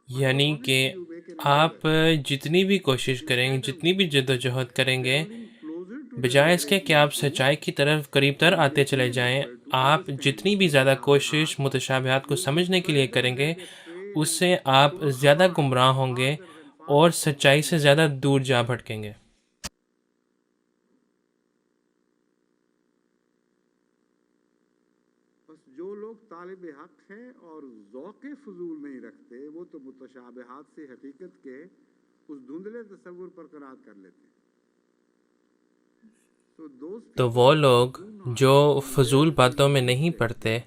یعنی کہ آپ جتنی بھی کوشش کریں گے، جتنی بھی جدوجہد کریں گے، بجائے اس کے کہ آپ سچائی کی طرف قریب تر آتے چلے جائیں، آپ جتنی بھی زیادہ کوشش متشابہات کو سمجھنے کے لیے کریں گے، اس سے آپ زیادہ گمراہ ہوں گے اور سچائی سے زیادہ دور جا بھٹکیں گے۔ جو لوگ طالب حق ہیں اور ذوق فضول نہیں رکھتے، وہ تو متشابہات سے حقیقت کے اس دھندلے تصور پر قناعت کر لیتے ہیں۔ تو وہ لوگ جو فضول باتوں میں نہیں پڑتے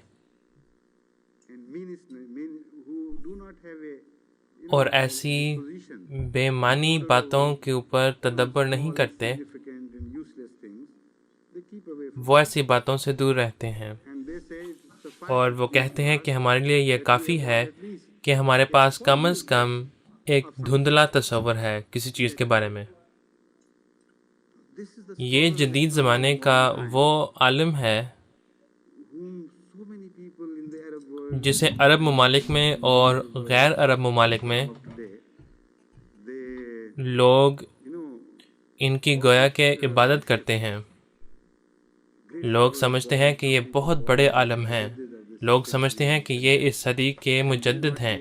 اور ایسی بے معنی باتوں کے اوپر تدبر نہیں کرتے، وہ ایسی باتوں سے دور رہتے ہیں، اور وہ کہتے ہیں کہ ہمارے لیے یہ کافی ہے کہ ہمارے پاس کم از کم ایک دھندلا تصور ہے کسی چیز کے بارے میں۔ یہ جدید زمانے کا وہ عالم ہے جسے عرب ممالک میں اور غیر عرب ممالک میں لوگ ان کی گویا کہ عبادت کرتے ہیں۔ لوگ سمجھتے ہیں کہ یہ بہت بڑے عالم ہیں، لوگ سمجھتے ہیں کہ یہ اس صدی کے مجدد ہیں،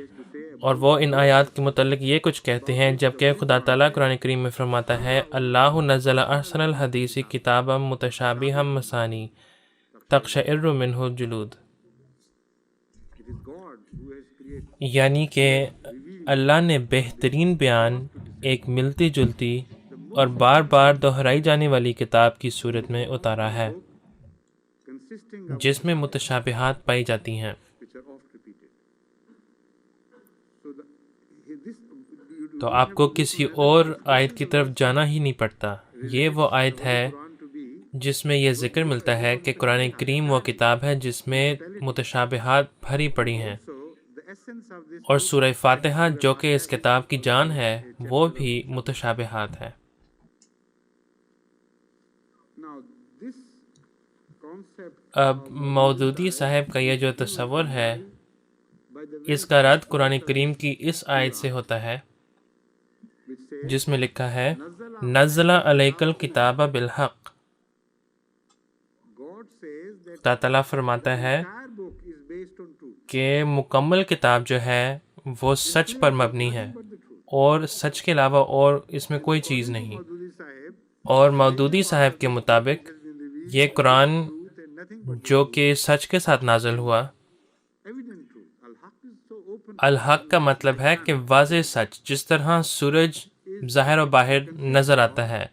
اور وہ ان آیات کے متعلق یہ کچھ کہتے ہیں، جبکہ خدا تعالیٰ قرآن کریم میں فرماتا ہے اللہ نزل احسن الحدیث کتابا متشابہا مثانی تقشعر منہ الجلود، یعنی کہ اللہ نے بہترین بیان ایک ملتی جلتی اور بار بار دہرائی جانے والی کتاب کی صورت میں اتارا ہے جس میں متشابہات پائی جاتی ہیں۔ تو آپ کو کسی اور آیت کی طرف جانا ہی نہیں پڑتا۔ یہ وہ آیت ہے جس میں یہ ذکر ملتا ہے کہ قرآن کریم وہ کتاب ہے جس میں متشابہات بھری پڑی ہیں، اور سورہ فاتحہ جو کہ اس کتاب کی جان ہے وہ بھی متشابہات ہے۔ اب مودودی صاحب کا یہ جو تصور ہے، اس کا رد قرآن کریم کی اس آیت سے ہوتا ہے جس میں لکھا ہے نزل علیک الکتاب بالحق۔ تعالیٰ فرماتا ہے کہ مکمل کتاب جو ہے وہ سچ پر مبنی ہے، اور سچ کے علاوہ اور اس میں کوئی چیز نہیں۔ اور مودودی صاحب کے مطابق یہ قرآن جو کہ سچ کے ساتھ نازل ہوا، الحق کا مطلب ہے کہ واضح سچ، جس طرح سورج ظاہر و باہر نظر آتا ہے۔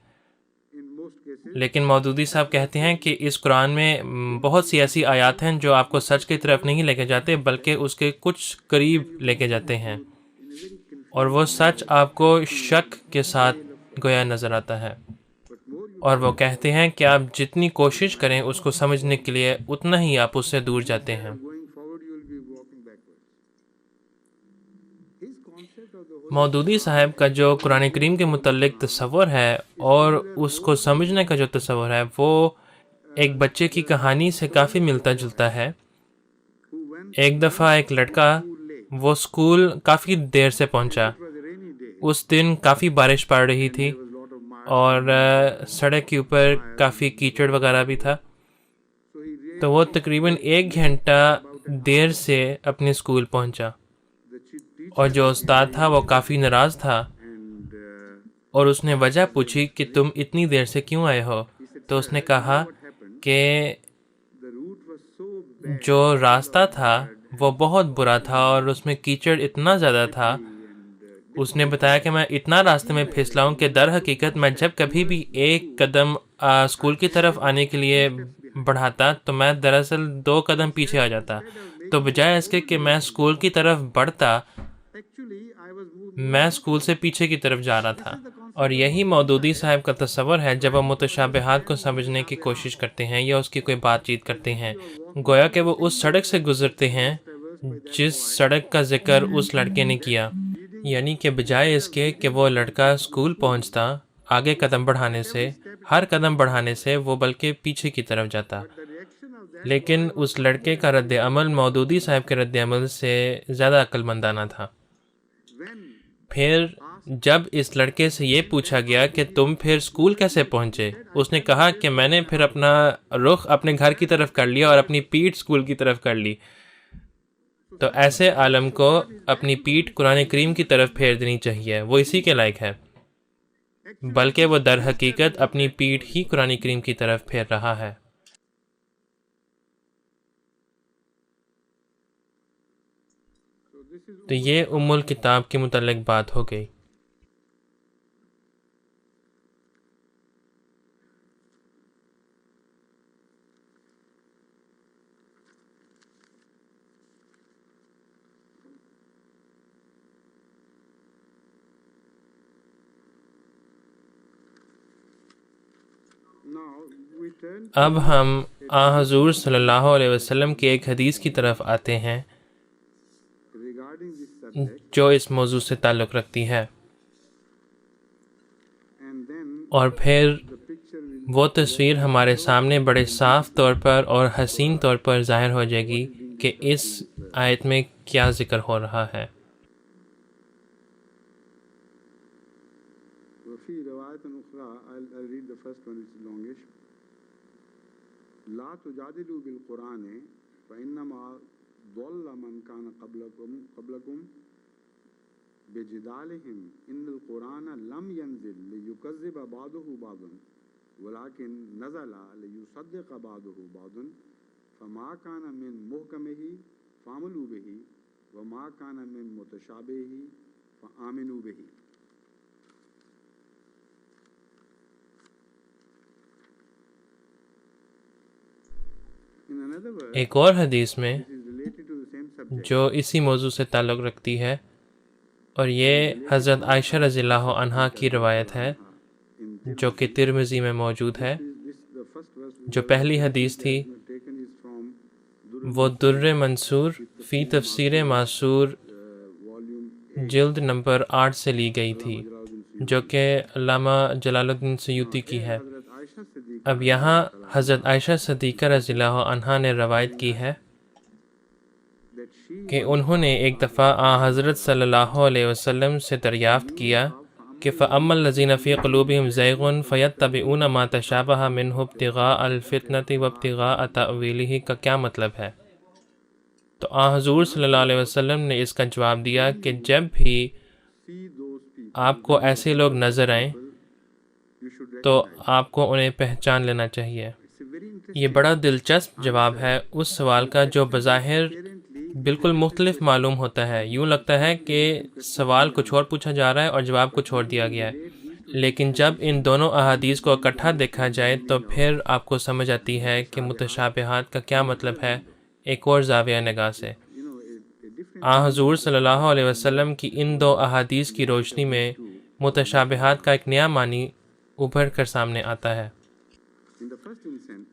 لیکن مودودی صاحب کہتے ہیں کہ اس قرآن میں بہت سی ایسی آیات ہیں جو آپ کو سچ کی طرف نہیں لے کے جاتے بلکہ اس کے کچھ قریب لے کے جاتے ہیں، اور وہ سچ آپ کو شک کے ساتھ گویا نظر آتا ہے، اور وہ کہتے ہیں کہ آپ جتنی کوشش کریں اس کو سمجھنے کے لیے اتنا ہی آپ اس سے دور جاتے ہیں۔ مودودی صاحب کا جو قرآن کریم کے متعلق تصور ہے اور اس کو سمجھنے کا جو تصور ہے، وہ ایک بچے کی کہانی سے کافی ملتا جلتا ہے۔ ایک دفعہ ایک لڑکا وہ اسکول کافی دیر سے پہنچا۔ اس دن کافی بارش پڑ رہی تھی اور سڑک کے اوپر کافی کیچڑ وغیرہ بھی تھا، تو وہ تقریباً 1 گھنٹہ دیر سے اپنے اسکول پہنچا، اور جو استاد تھا وہ کافی ناراض تھا، اور اس نے وجہ پوچھی کہ تم اتنی دیر سے کیوں آئے ہو؟ تو اس نے کہا کہ جو راستہ تھا وہ بہت برا تھا اور اس میں کیچڑ اتنا زیادہ تھا۔ اس نے بتایا کہ میں اتنا راستے میں پھسلا ہوں کہ در حقیقت میں جب کبھی بھی ایک قدم اسکول کی طرف آنے کے لیے بڑھاتا تو میں دراصل 2 قدم پیچھے آ جاتا، تو بجائے اس کے کہ میں اسکول کی طرف بڑھتا، میں اسکول سے پیچھے کی طرف جا رہا تھا۔ اور یہی مودودی صاحب کا تصور ہے جب وہ متشابہات کو سمجھنے کی کوشش کرتے ہیں یا اس کی کوئی بات چیت کرتے ہیں، گویا کہ وہ اس سڑک سے گزرتے ہیں جس سڑک کا ذکر اس لڑکے نے کیا، یعنی کہ بجائے اس کے کہ وہ لڑکا اسکول پہنچتا آگے قدم بڑھانے سے، ہر قدم بڑھانے سے وہ بلکہ پیچھے کی طرف جاتا۔ لیکن اس لڑکے کا رد عمل مودودی صاحب کے رد عمل سے زیادہ عقل مندانہ تھا۔ پھر جب اس لڑکے سے یہ پوچھا گیا کہ تم پھر اسکول کیسے پہنچے، اس نے کہا کہ میں نے پھر اپنا رخ اپنے گھر کی طرف کر لیا اور اپنی پیٹھ اسکول کی طرف کر لی۔ تو ایسے عالم کو اپنی پیٹھ قرآن کریم کی طرف پھیر دینی چاہیے، وہ اسی کے لائق ہے، بلکہ وہ در حقیقت اپنی پیٹھ ہی قرآن کریم کی طرف پھیر رہا ہے۔ تو یہ ام الکتاب کے متعلق بات ہو گئی۔ اب ہم حضور صلی اللہ علیہ وسلم کی ایک حدیث کی طرف آتے ہیں جو اس موضوع سے تعلق رکھتی ہے، اور پھر وہ تصویر ہمارے سامنے بڑے صاف طور پر اور حسین طور پر ظاہر ہو جائے گی کہ اس آیت میں کیا ذکر ہو رہا ہے۔ لا تجادلوا بالقرآن فإنما ضل من كان قبلكم بجدالهم إن القرآن لم ينزل ليكذب بعضه بعضا ولكن نزل ليصدق بعضه بعضا فما كان من محكمه فعملوا به وما كان من متشابهه فآمنوا به۔ ایک اور حدیث میں جو اسی موضوع سے تعلق رکھتی ہے، اور یہ حضرت عائشہ رضی اللہ عنہا کی روایت ہے جو کہ ترمذی میں موجود ہے۔ جو پہلی حدیث تھی وہ در منصور فی تفسیر معصور جلد نمبر 8 سے لی گئی تھی، جو کہ علامہ جلال الدین سیوطی کی ہے۔ اب یہاں حضرت عائشہ صدیقہ رضی اللہ عنہا نے روایت کی ہے کہ انہوں نے ایک دفعہ حضرت صلی اللہ علیہ وسلم سے دریافت کیا کہ فَأَمَّا الَّذِينَ فِي قُلُوبِهِمْ زَيْغٌ فَيَتَّبِعُونَ مَا تَشَابَهَ مِنْهُ ابْتِغَاءَ الْفِتْنَةِ وَابْتِغَاءَ تَأْوِيلِهِ کا کیا مطلب ہے؟ تو حضور صلی اللہ علیہ وسلم نے اس کا جواب دیا کہ جب بھی آپ کو ایسے لوگ نظر آئیں تو آپ کو انہیں پہچان لینا چاہیے۔ یہ بڑا دلچسپ جواب ہے اس سوال کا جو بظاہر بالکل مختلف معلوم ہوتا ہے۔ یوں لگتا ہے کہ سوال کچھ اور پوچھا جا رہا ہے اور جواب کچھ اور دیا گیا ہے، لیکن جب ان دونوں احادیث کو اکٹھا دیکھا جائے تو پھر آپ کو سمجھ آتی ہے کہ متشابہات کا کیا مطلب ہے ایک اور زاویہ نگاہ سے۔ حضور صلی اللہ علیہ وسلم کی ان دو احادیث کی روشنی میں متشابہات کا ایک نیا معنی ابھر کر سامنے آتا ہے۔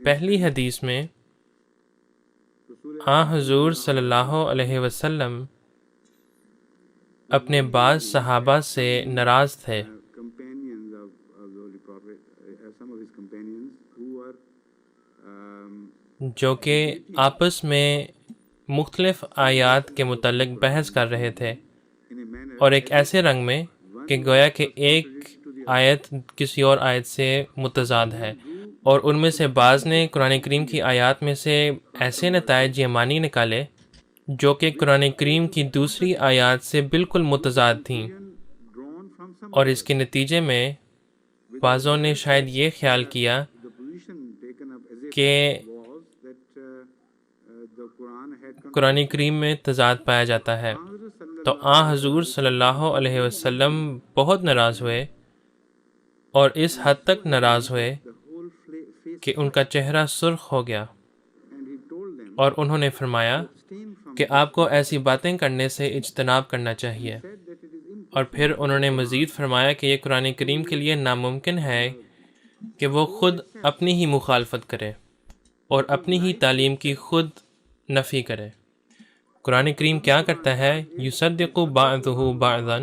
پہلی حدیث میں حضور صلی اللہ علیہ وسلم اپنے بعض صحابہ سے ناراض تھے جو کہ آپس میں مختلف آیات کے متعلق بحث کر رہے تھے، اور ایک ایسے رنگ میں کہ گویا کہ ایک آیت کسی اور آیت سے متضاد ہے، اور ان میں سے بعض نے قرآن کریم کی آیات میں سے ایسے نتائج یا معنی نکالے جو کہ قرآن کریم کی دوسری آیات سے بالکل متضاد تھیں، اور اس کے نتیجے میں بعضوں نے شاید یہ خیال کیا کہ قرآن کریم میں تضاد پایا جاتا ہے۔ تو حضور صلی اللہ علیہ وسلم بہت ناراض ہوئے، اور اس حد تک ناراض ہوئے کہ ان کا چہرہ سرخ ہو گیا، اور انہوں نے فرمایا کہ آپ کو ایسی باتیں کرنے سے اجتناب کرنا چاہیے۔ اور پھر انہوں نے مزید فرمایا کہ یہ قرآن کریم کے لیے ناممکن ہے کہ وہ خود اپنی ہی مخالفت کرے اور اپنی ہی تعلیم کی خود نفی کرے۔ قرآن کریم کیا کرتا ہے؟ یصدق بعضہ بعضا،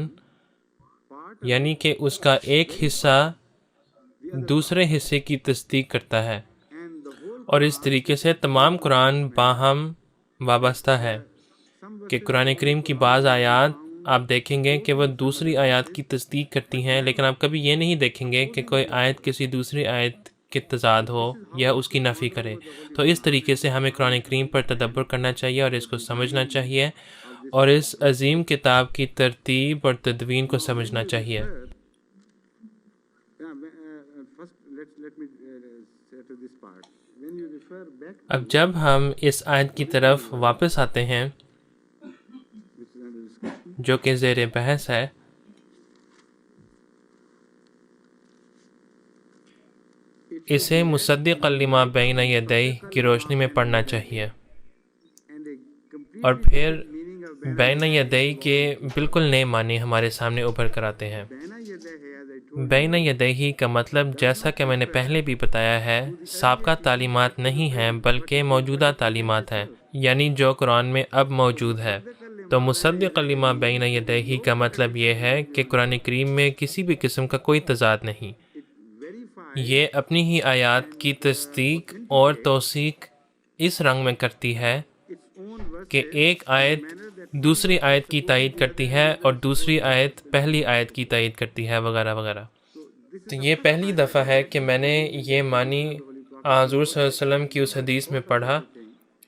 یعنی کہ اس کا ایک حصہ دوسرے حصے کی تصدیق کرتا ہے، اور اس طریقے سے تمام قرآن باہم وابستہ ہے کہ قرآن کریم کی بعض آیات آپ دیکھیں گے کہ وہ دوسری آیات کی تصدیق کرتی ہیں، لیکن آپ کبھی یہ نہیں دیکھیں گے کہ کوئی آیت کسی دوسری آیت کے تضاد ہو یا اس کی نفی کرے۔ تو اس طریقے سے ہمیں قرآن کریم پر تدبر کرنا چاہیے اور اس کو سمجھنا چاہیے اور اس عظیم کتاب کی ترتیب اور تدوین کو سمجھنا چاہیے۔ اب جب ہم اس آیت کی طرف واپس آتے ہیں جو کہ زیر بحث ہے، اسے مصدقا لما بین یدیہ کی روشنی میں پڑھنا چاہیے، اور پھر بین یدیہ کے بالکل نئے معنی ہمارے سامنے ابھر کر آتے ہیں۔ بین یدیہ کا مطلب، جیسا کہ میں نے پہلے بھی بتایا ہے، سابقہ تعلیمات نہیں ہیں بلکہ موجودہ تعلیمات ہیں، یعنی جو قرآن میں اب موجود ہے۔ تو مصدق لما بین یدیہ کا مطلب یہ ہے کہ قرآن کریم میں کسی بھی قسم کا کوئی تضاد نہیں، یہ اپنی ہی آیات کی تصدیق اور توثیق اس رنگ میں کرتی ہے کہ ایک آیت دوسری آیت کی تائید کرتی ہے اور دوسری آیت پہلی آیت کی تائید کرتی ہے، وغیرہ وغیرہ۔ تو یہ پہلی دفعہ ہے کہ میں نے یہ معنی حضور صلی اللہ علیہ وسلم کی اس حدیث میں پڑھا۔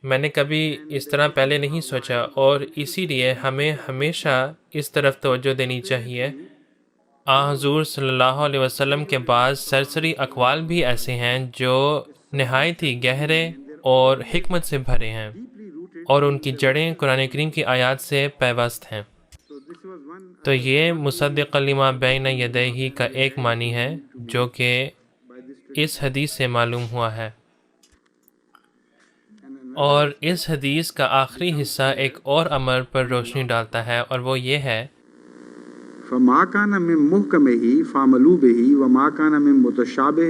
میں نے کبھی اس طرح پہلے نہیں سوچا، اور اسی لیے ہمیں ہمیشہ اس طرف توجہ دینی چاہیے۔ حضور صلی اللہ علیہ وسلم کے بعض سرسری اقوال بھی ایسے ہیں جو نہایت ہی گہرے اور حکمت سے بھرے ہیں، اور ان کی جڑیں قرآن کریم کی آیات سے پیوست ہیں۔ تو یہ مصدق لما بین یدیہ کا ایک معنی ہے جو کہ اس حدیث سے معلوم ہوا ہے، اور اس حدیث کا آخری حصہ ایک اور امر پر روشنی ڈالتا ہے، اور وہ یہ ہے فما کان من محکمہ فعملوا بہ وما کان من متشابہ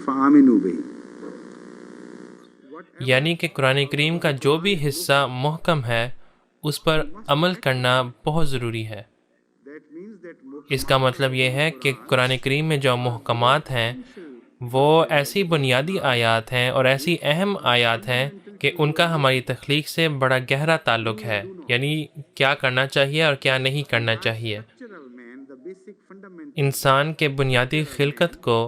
فآمنوا بہ، یعنی کہ قرآن کریم کا جو بھی حصہ محکم ہے اس پر عمل کرنا بہت ضروری ہے۔ اس کا مطلب یہ ہے کہ قرآن کریم میں جو محکمات ہیں وہ ایسی بنیادی آیات ہیں اور ایسی اہم آیات ہیں کہ ان کا ہماری تخلیق سے بڑا گہرا تعلق ہے، یعنی کیا کرنا چاہیے اور کیا نہیں کرنا چاہیے۔ انسان کے بنیادی خلقت کو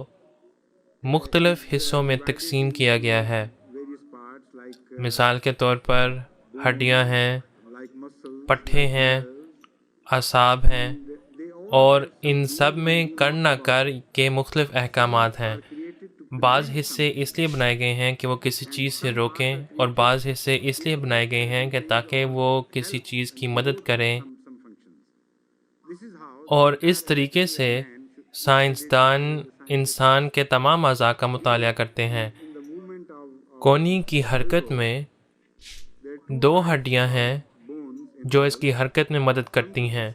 مختلف حصوں میں تقسیم کیا گیا ہے۔ مثال کے طور پر ہڈیاں ہیں، پٹھے ہیں، اعصاب ہیں، اور ان سب میں کر نہ کر کے مختلف احکامات ہیں۔ بعض حصے اس لیے بنائے گئے ہیں کہ وہ کسی چیز سے روکیں، اور بعض حصے اس لیے بنائے گئے ہیں کہ تاکہ وہ کسی چیز کی مدد کریں، اور اس طریقے سے سائنسدان انسان کے تمام اعضاء کا مطالعہ کرتے ہیں۔ کونی کی حرکت میں 2 ہڈیاں ہیں جو اس کی حرکت میں مدد کرتی ہیں۔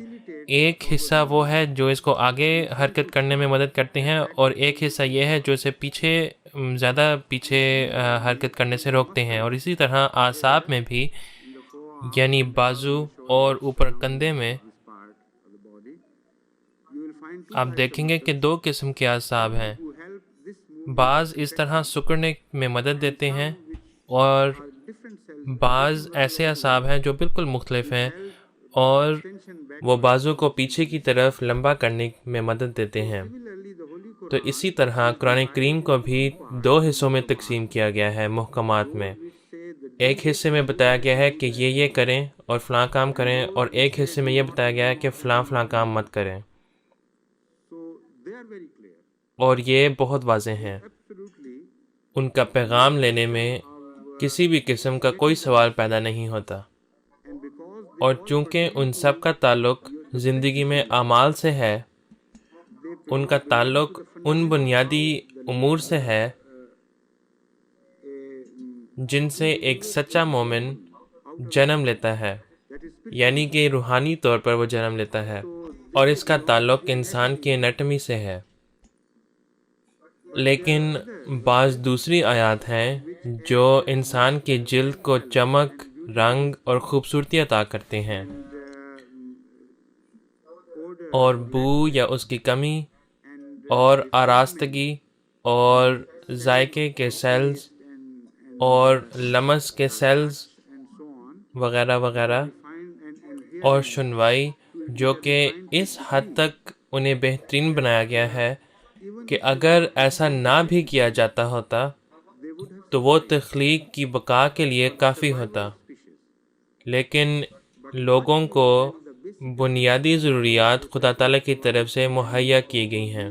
ایک حصہ وہ ہے جو اس کو آگے حرکت کرنے میں مدد کرتے ہیں، اور ایک حصہ یہ ہے جو اسے زیادہ پیچھے حرکت کرنے سے روکتے ہیں۔ اور اسی طرح اعصاب میں بھی، یعنی بازو اور اوپر کندھے میں آپ دیکھیں گے کہ 2 قسم کے اعصاب ہیں۔ بعض اس طرح سکڑنے میں مدد دیتے ہیں، اور بعض ایسے اعصاب ہیں جو بالکل مختلف ہیں اور وہ بازو کو پیچھے کی طرف لمبا کرنے میں مدد دیتے ہیں۔ تو اسی طرح قرآن کریم کو بھی 2 حصوں میں تقسیم کیا گیا ہے محکمات میں۔ ایک حصے میں بتایا گیا ہے کہ یہ کریں اور فلاں کام کریں، اور ایک حصے میں یہ بتایا گیا ہے کہ فلاں کام مت کریں، اور یہ بہت واضح ہیں۔ ان کا پیغام لینے میں کسی بھی قسم کا کوئی سوال پیدا نہیں ہوتا، اور چونکہ ان سب کا تعلق زندگی میں اعمال سے ہے، ان کا تعلق ان بنیادی امور سے ہے جن سے ایک سچا مومن جنم لیتا ہے، یعنی کہ روحانی طور پر وہ جنم لیتا ہے، اور اس کا تعلق انسان کی انیٹمی سے ہے۔ لیکن بعض دوسری آیات ہیں جو انسان کی جلد کو چمک، رنگ اور خوبصورتی عطا کرتے ہیں، اور بو یا اس کی کمی اور آراستگی اور ذائقے کے سیلز اور لمس کے سیلز وغیرہ وغیرہ اور سنوائی، جو کہ اس حد تک انہیں بہترین بنایا گیا ہے کہ اگر ایسا نہ بھی کیا جاتا ہوتا تو وہ تخلیق کی بقا کے لیے کافی ہوتا، لیکن لوگوں کو بنیادی ضروریات خدا تعالیٰ کی طرف سے مہیا کی گئی ہیں۔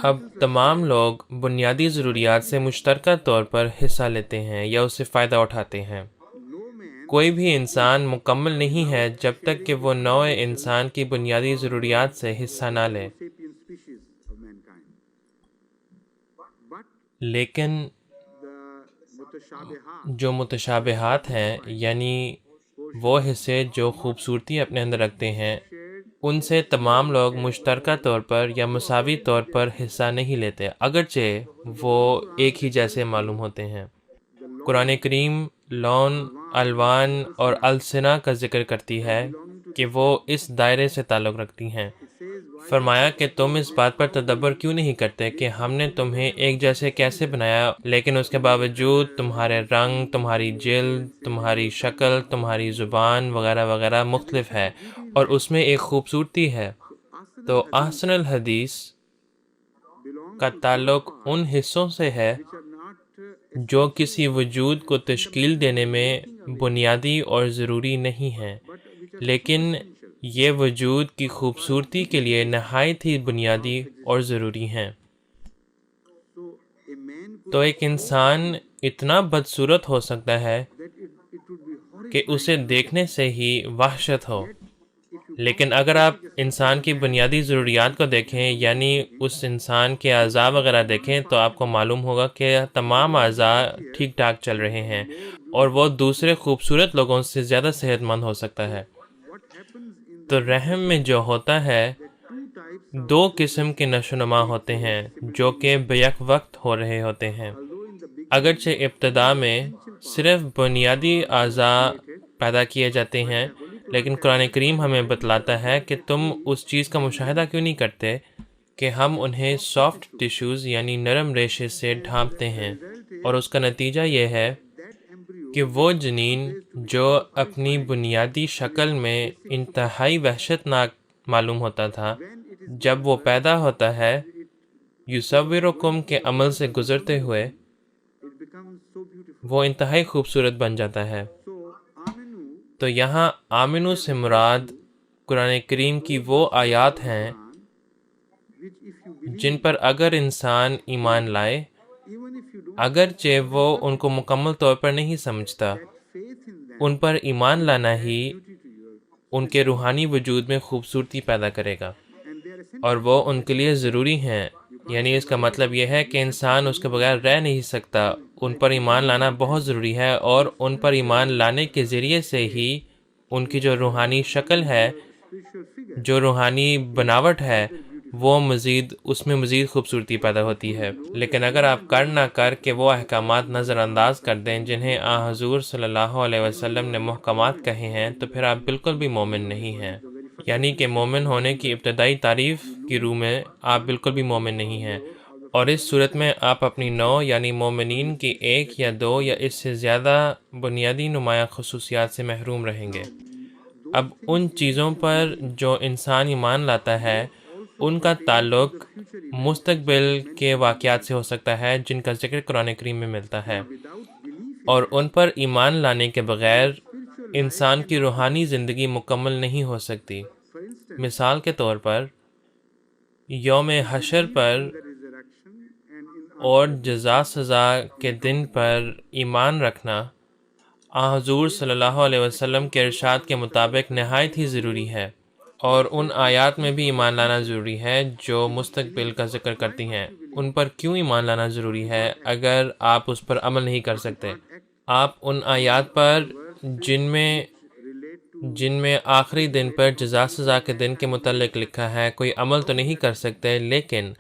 اب تمام لوگ بنیادی ضروریات سے مشترکہ طور پر حصہ لیتے ہیں یا اس سے فائدہ اٹھاتے ہیں۔ کوئی بھی انسان مکمل نہیں ہے جب تک کہ وہ نوع انسان کی بنیادی ضروریات سے حصہ نہ لے، لیکن جو متشابہات ہیں، یعنی وہ حصے جو خوبصورتی اپنے اندر رکھتے ہیں، ان سے تمام لوگ مشترکہ طور پر یا مساوی طور پر حصہ نہیں لیتے، اگرچہ وہ ایک ہی جیسے معلوم ہوتے ہیں۔ قرآن کریم لون، الوان اور السنہ کا ذکر کرتی ہے کہ وہ اس دائرے سے تعلق رکھتی ہیں۔ فرمایا کہ تم اس بات پر تدبر کیوں نہیں کرتے کہ ہم نے تمہیں ایک جیسے کیسے بنایا، لیکن اس کے باوجود تمہارے رنگ، تمہاری جلد، تمہاری شکل، تمہاری زبان وغیرہ وغیرہ مختلف ہے، اور اس میں ایک خوبصورتی ہے۔ تو احسن الحدیث کا تعلق ان حصوں سے ہے جو کسی وجود کو تشکیل دینے میں بنیادی اور ضروری نہیں ہیں، لیکن یہ وجود کی خوبصورتی کے لیے نہایت ہی بنیادی اور ضروری ہیں۔ تو ایک انسان اتنا بدصورت ہو سکتا ہے کہ اسے دیکھنے سے ہی وحشت ہو، لیکن اگر آپ انسان کی بنیادی ضروریات کو دیکھیں، یعنی اس انسان کے اعضاء وغیرہ دیکھیں، تو آپ کو معلوم ہوگا کہ تمام اعضاء ٹھیک ٹھاک چل رہے ہیں، اور وہ دوسرے خوبصورت لوگوں سے زیادہ صحت مند ہو سکتا ہے۔ تو رحم میں جو ہوتا ہے، دو قسم کے نشو و نما ہوتے ہیں جو کہ بیک وقت ہو رہے ہوتے ہیں۔ اگرچہ ابتدا میں صرف بنیادی اعضاء پیدا کیے جاتے ہیں، لیکن قرآن کریم ہمیں بتلاتا ہے کہ تم اس چیز کا مشاہدہ کیوں نہیں کرتے کہ ہم انہیں سافٹ ٹیشوز یعنی نرم ریشے سے ڈھانپتے ہیں، اور اس کا نتیجہ یہ ہے کہ وہ جنین جو اپنی بنیادی شکل میں انتہائی وحشتناک معلوم ہوتا تھا، جب وہ پیدا ہوتا ہے، یصورکم کے عمل سے گزرتے ہوئے وہ انتہائی خوبصورت بن جاتا ہے۔ تو یہاں آمنو سے مراد قرآن کریم کی وہ آیات ہیں جن پر اگر انسان ایمان لائے، اگرچہ وہ ان کو مکمل طور پر نہیں سمجھتا، ان پر ایمان لانا ہی ان کے روحانی وجود میں خوبصورتی پیدا کرے گا، اور وہ ان کے لیے ضروری ہیں۔ یعنی اس کا مطلب یہ ہے کہ انسان اس کے بغیر رہ نہیں سکتا، ان پر ایمان لانا بہت ضروری ہے، اور ان پر ایمان لانے کے ذریعے سے ہی ان کی جو روحانی شکل ہے، جو روحانی بناوٹ ہے، وہ اس میں مزید خوبصورتی پیدا ہوتی ہے۔ لیکن اگر آپ کر نہ کر کے وہ احکامات نظر انداز کر دیں جنہیں حضور صلی اللہ علیہ وسلم نے محکمات کہے ہیں، تو پھر آپ بالکل بھی مومن نہیں ہیں۔ یعنی کہ مومن ہونے کی ابتدائی تعریف کی روح میں آپ بالکل بھی مومن نہیں ہیں، اور اس صورت میں آپ اپنی نوع یعنی مومنین کی ایک یا دو یا اس سے زیادہ بنیادی نمایاں خصوصیات سے محروم رہیں گے۔ اب ان چیزوں پر جو انسان ایمان لاتا ہے، ان کا تعلق مستقبل کے واقعات سے ہو سکتا ہے جن کا ذکر قرآن کریم میں ملتا ہے، اور ان پر ایمان لانے کے بغیر انسان کی روحانی زندگی مکمل نہیں ہو سکتی۔ مثال کے طور پر یوم حشر پر اور جزا سزا کے دن پر ایمان رکھنا حضور صلی اللہ علیہ وسلم کے ارشاد کے مطابق نہایت ہی ضروری ہے، اور ان آیات میں بھی ایمان لانا ضروری ہے جو مستقبل کا ذکر کرتی ہیں۔ ان پر کیوں ایمان لانا ضروری ہے اگر آپ اس پر عمل نہیں کر سکتے؟ آپ ان آیات پر جن میں آخری دن پر جزا سزا کے دن کے متعلق لکھا ہے کوئی عمل تو نہیں کر سکتے، لیکن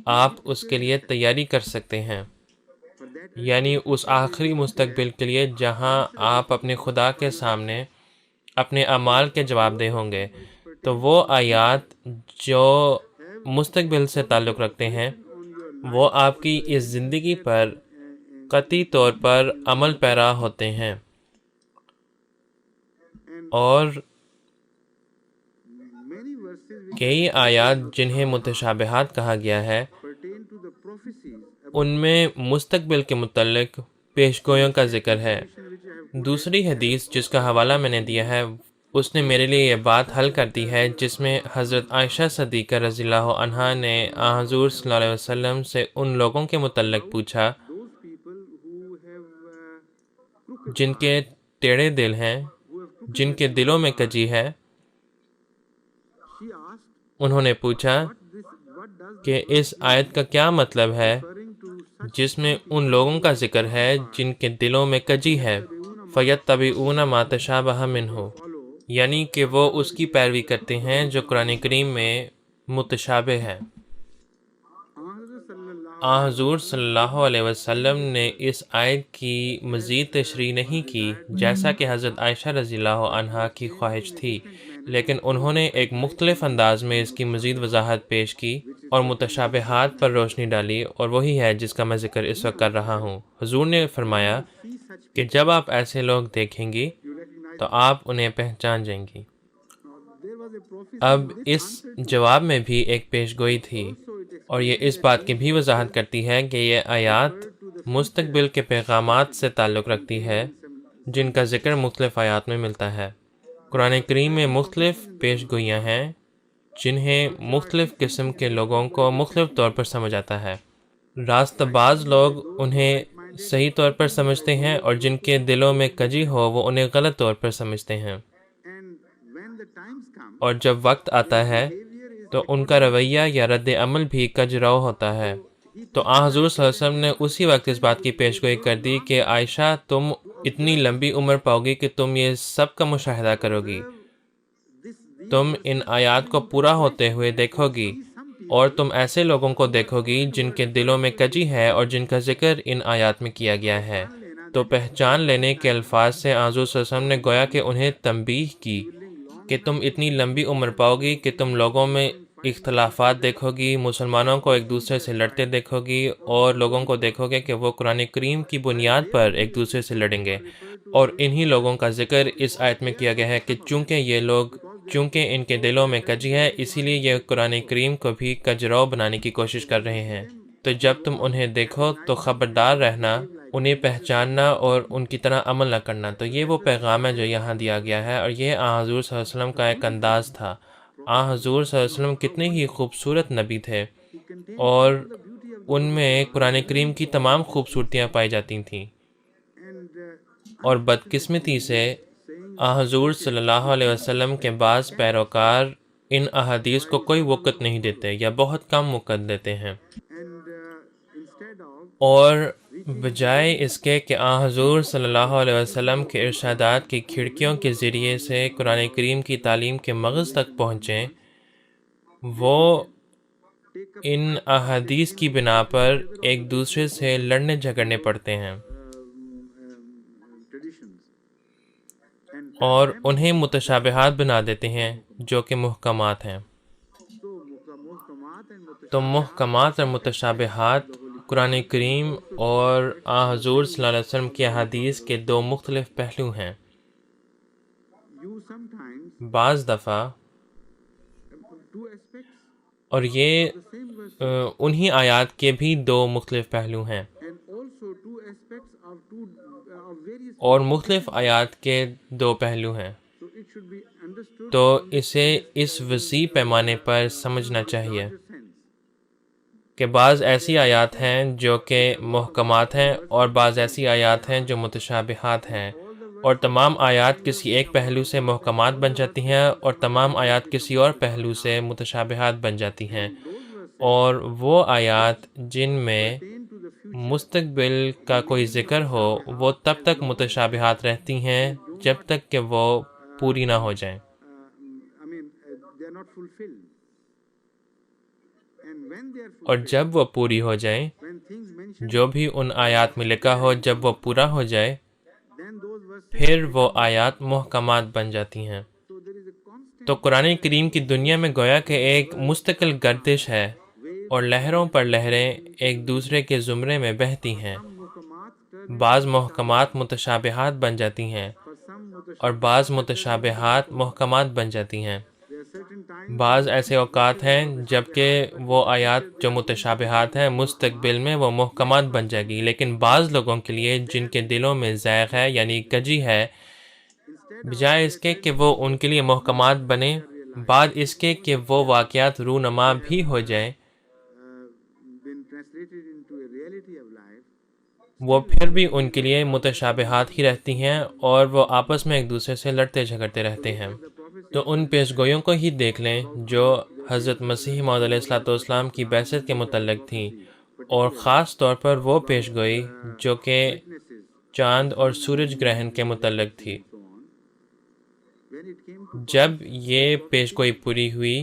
آپ اس کے لیے تیاری کر سکتے ہیں، یعنی اس آخری مستقبل کے لیے جہاں آپ اپنے خدا کے سامنے اپنے اعمال کے جواب دہ ہوں گے۔ تو وہ آیات جو مستقبل سے تعلق رکھتے ہیں وہ آپ کی اس زندگی پر قطعی طور پر عمل پیرا ہوتے ہیں، اور کئی آیات جنہیں متشابہات کہا گیا ہے ان میں مستقبل کے متعلق پیشگوئیوں کا ذکر ہے۔ دوسری حدیث جس کا حوالہ میں نے دیا ہے اس نے میرے لیے یہ بات حل کر دی ہے، جس میں حضرت عائشہ صدیقہ رضی اللہ عنہا نے حضور صلی اللہ علیہ وسلم سے ان لوگوں کے متعلق پوچھا جن کے ٹیڑھے دل ہیں، جن کے دلوں میں کجی ہے۔ انہوں نے پوچھا کہ اس آیت کا کیا مطلب ہے جس میں ان لوگوں کا ذکر ہے جن کے دلوں میں کجی ہے، فَيَتَّبِعُونَ مَا تَشَابَهَ مِنْهُ، یعنی کہ وہ اس کی پیروی کرتے ہیں جو قرآن کریم میں متشابہ ہے۔ حضور صلی اللہ علیہ وسلم نے اس آیت کی مزید تشریح نہیں کی جیسا کہ حضرت عائشہ رضی اللہ عنہا کی خواہش تھی، لیکن انہوں نے ایک مختلف انداز میں اس کی مزید وضاحت پیش کی اور متشابہات پر روشنی ڈالی، اور وہی ہے جس کا میں ذکر اس وقت کر رہا ہوں۔ حضور نے فرمایا کہ جب آپ ایسے لوگ دیکھیں گی تو آپ انہیں پہچان جائیں گی۔ اب اس جواب میں بھی ایک پیشگوئی تھی، اور یہ اس بات کی بھی وضاحت کرتی ہے کہ یہ آیات مستقبل کے پیغامات سے تعلق رکھتی ہے جن کا ذکر مختلف آیات میں ملتا ہے۔ قرآن کریم میں مختلف پیشگوئیاں ہیں جنہیں مختلف قسم کے لوگوں کو مختلف طور پر سمجھ آتا ہے۔ راست باز لوگ انہیں صحیح طور پر سمجھتے ہیں، اور جن کے دلوں میں کجی ہو وہ انہیں غلط طور پر سمجھتے ہیں، اور جب وقت آتا ہے تو ان کا رویہ یا رد عمل بھی کج رو ہوتا ہے۔ تو حضور صلی اللہ علیہ وسلم نے اسی وقت اس بات کی پیشگوئی کر دی کہ عائشہ تم اتنی لمبی عمر پاؤ گی کہ تم یہ سب کا مشاہدہ کرو گی، تم ان آیات کو پورا ہوتے ہوئے دیکھو گی، اور تم ایسے لوگوں کو دیکھو گی جن کے دلوں میں کجی ہے اور جن کا ذکر ان آیات میں کیا گیا ہے۔ تو پہچان لینے کے الفاظ سے حضور صلی اللہ علیہ وسلم نے گویا کہ انہیں تنبیہ کی کہ تم اتنی لمبی عمر پاؤ گی کہ تم لوگوں میں اختلافات دیکھو گی، مسلمانوں کو ایک دوسرے سے لڑتے دیکھو گی، اور لوگوں کو دیکھو گے کہ وہ قرآن کریم کی بنیاد پر ایک دوسرے سے لڑیں گے۔ اور انہی لوگوں کا ذکر اس آیت میں کیا گیا ہے کہ چونکہ ان کے دلوں میں کجی ہے، اسی لیے یہ قرآن کریم کو بھی کجرو بنانے کی کوشش کر رہے ہیں۔ تو جب تم انہیں دیکھو تو خبردار رہنا، انہیں پہچاننا اور ان کی طرح عمل نہ کرنا۔ تو یہ وہ پیغام ہے جو یہاں دیا گیا ہے، اور یہ حضور صلی اللہ علیہ وسلم کا ایک انداز تھا۔ حضور صلی اللہ علیہ وسلم کتنے ہی خوبصورت نبی تھے، اور ان میں قرآن کریم کی تمام خوبصورتیاں پائی جاتی تھیں، اور بدقسمتی سے حضور صلی اللہ علیہ وسلم کے بعض پیروکار ان احادیث کو کوئی وقت نہیں دیتے یا بہت کم وقت دیتے ہیں، اور بجائے اس کے کہ حضور صلی اللہ علیہ وسلم کے ارشادات کی کھڑکیوں کے ذریعے سے قرآن کریم کی تعلیم کے مغز تک پہنچیں، وہ ان احادیث کی بنا پر ایک دوسرے سے لڑنے جھگڑنے پڑتے ہیں، اور انہیں متشابہات بنا دیتے ہیں جو کہ محکمات ہیں۔ تو محکمات اور متشابہات قرآن کریم اور حضور صلی اللہ علیہ وسلم کی احادیث کے دو مختلف پہلو ہیں۔ بعض دفعہ، اور یہ انہی آیات کے بھی دو مختلف پہلو ہیں، اور مختلف آیات کے دو پہلو ہیں، تو اسے اس وسیع پیمانے پر سمجھنا چاہیے کہ بعض ایسی آیات ہیں جو کہ محکمات ہیں، اور بعض ایسی آیات ہیں جو متشابہات ہیں، اور تمام آیات کسی ایک پہلو سے محکمات بن جاتی ہیں، اور تمام آیات کسی اور پہلو سے متشابہات بن جاتی ہیں۔ اور وہ آیات جن میں مستقبل کا کوئی ذکر ہو وہ تب تک متشابہات رہتی ہیں جب تک کہ وہ پوری نہ ہو جائیں، اور جب وہ پوری ہو جائیں، جو بھی ان آیات میں لکھا ہو جب وہ پورا ہو جائے، پھر وہ آیات محکمات بن جاتی ہیں۔ تو قرآن کریم کی دنیا میں گویا کہ ایک مستقل گردش ہے اور لہروں پر لہریں ایک دوسرے کے زمرے میں بہتی ہیں۔ بعض محکمات متشابہات بن جاتی ہیں اور بعض متشابہات محکمات بن جاتی ہیں۔ بعض ایسے اوقات ہیں جبکہ وہ آیات جو متشابہات ہیں مستقبل میں وہ محکمات بن جائے گی، لیکن بعض لوگوں کے لیے جن کے دلوں میں زیغ ہے یعنی کجی ہے، بجائے اس کے کہ وہ ان کے لیے محکمات بنے، بعد اس کے کہ وہ واقعات رونما بھی ہو جائیں، وہ پھر بھی ان کے لیے متشابہات ہی رہتی ہیں اور وہ آپس میں ایک دوسرے سے لڑتے جھگڑتے رہتے ہیں۔ تو ان پیشگوئیوں کو ہی دیکھ لیں جو حضرت مسیح موعود علیہ الصلوۃ والسلام کی بعثت کے متعلق تھیں، اور خاص طور پر وہ پیشگوئی جو کہ چاند اور سورج گرہن کے متعلق تھی۔ جب یہ پیشگوئی پوری ہوئی،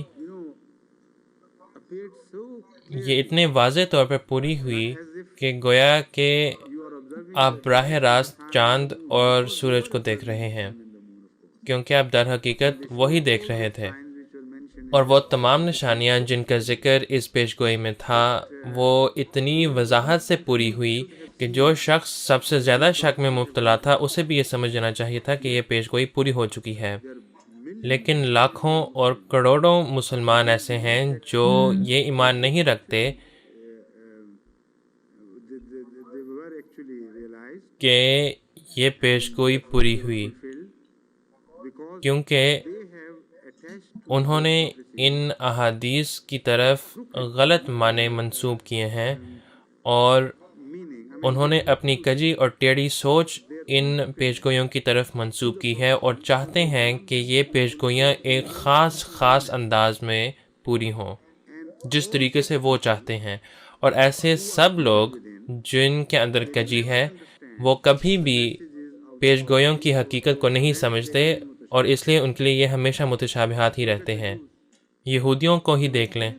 یہ اتنے واضح طور پر پوری ہوئی کہ گویا کہ آپ براہ راست چاند اور سورج کو دیکھ رہے ہیں، کیونکہ آپ در حقیقت وہی دیکھ رہے تھے، اور وہ تمام نشانیاں جن کا ذکر اس پیشگوئی میں تھا وہ اتنی وضاحت سے پوری ہوئی کہ جو شخص سب سے زیادہ شک میں مبتلا تھا اسے بھی یہ سمجھ جانا چاہیے تھا کہ یہ پیشگوئی پوری ہو چکی ہے۔ لیکن لاکھوں اور کروڑوں مسلمان ایسے ہیں جو یہ ایمان نہیں رکھتے کہ یہ پیشگوئی پوری ہوئی، کیونکہ انہوں نے ان احادیث کی طرف غلط معنی منسوب کیے ہیں، اور انہوں نے اپنی کجی اور ٹیڑھی سوچ ان پیشگوئیوں کی طرف منسوب کی ہے، اور چاہتے ہیں کہ یہ پیشگوئیاں ایک خاص انداز میں پوری ہوں جس طریقے سے وہ چاہتے ہیں، اور ایسے سب لوگ جن کے اندر کجی ہے وہ کبھی بھی پیشگوئیوں کی حقیقت کو نہیں سمجھتے، اور اس لیے ان کے لیے یہ ہمیشہ متشابہات ہی رہتے ہیں۔ یہودیوں کو ہی دیکھ لیں،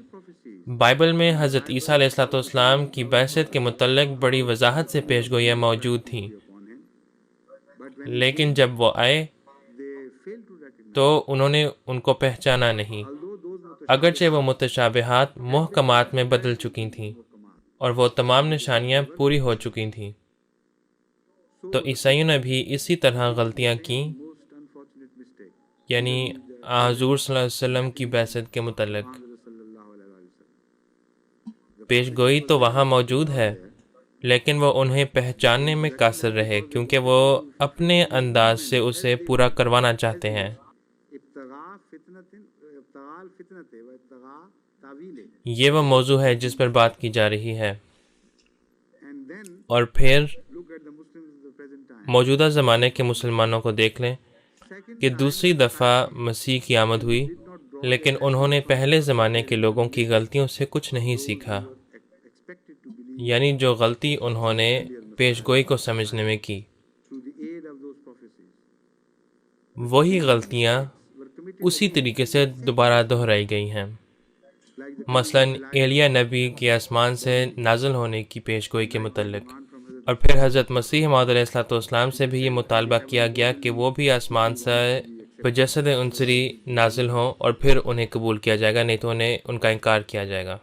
بائبل میں حضرت عیسیٰ علیہ الصلوۃ والسلام کی بعثت کے متعلق بڑی وضاحت سے پیشگوئیاں موجود تھیں، لیکن جب وہ آئے تو انہوں نے ان کو پہچانا نہیں، اگرچہ وہ متشابہات محکمات میں بدل چکی تھیں اور وہ تمام نشانیاں پوری ہو چکی تھیں۔ تو عیسائیوں نے بھی اسی طرح غلطیاں کیں، یعنی حضور صلی اللہ علیہ وسلم کی بعثت کے متعلق۔ پیشگوئی تو وہاں موجود ہے، لیکن وہ انہیں پہچاننے میں قاصر رہے، کیونکہ وہ اپنے انداز سے اسے پورا کروانا چاہتے ہیں۔ یہ وہ موضوع ہے جس پر بات کی جا رہی ہے۔ اور پھر موجودہ زمانے کے مسلمانوں کو دیکھ لیں کہ دوسری دفعہ مسیح کی آمد ہوئی، لیکن انہوں نے پہلے زمانے کے لوگوں کی غلطیوں سے کچھ نہیں سیکھا، یعنی جو غلطی انہوں نے پیشگوئی کو سمجھنے میں کی، وہی غلطیاں اسی طریقے سے دوبارہ دہرائی گئی ہیں۔ مثلاً ایلیاہ نبی کے آسمان سے نازل ہونے کی پیشگوئی کے متعلق، اور پھر حضرت مسیح موعود علیہ الصلوۃ والسلام سے بھی یہ مطالبہ کیا گیا کہ وہ بھی آسمان سے بجسد عنصری نازل ہوں، اور پھر انہیں قبول کیا جائے گا، نہیں تو انہیں ان کا انکار کیا جائے گا۔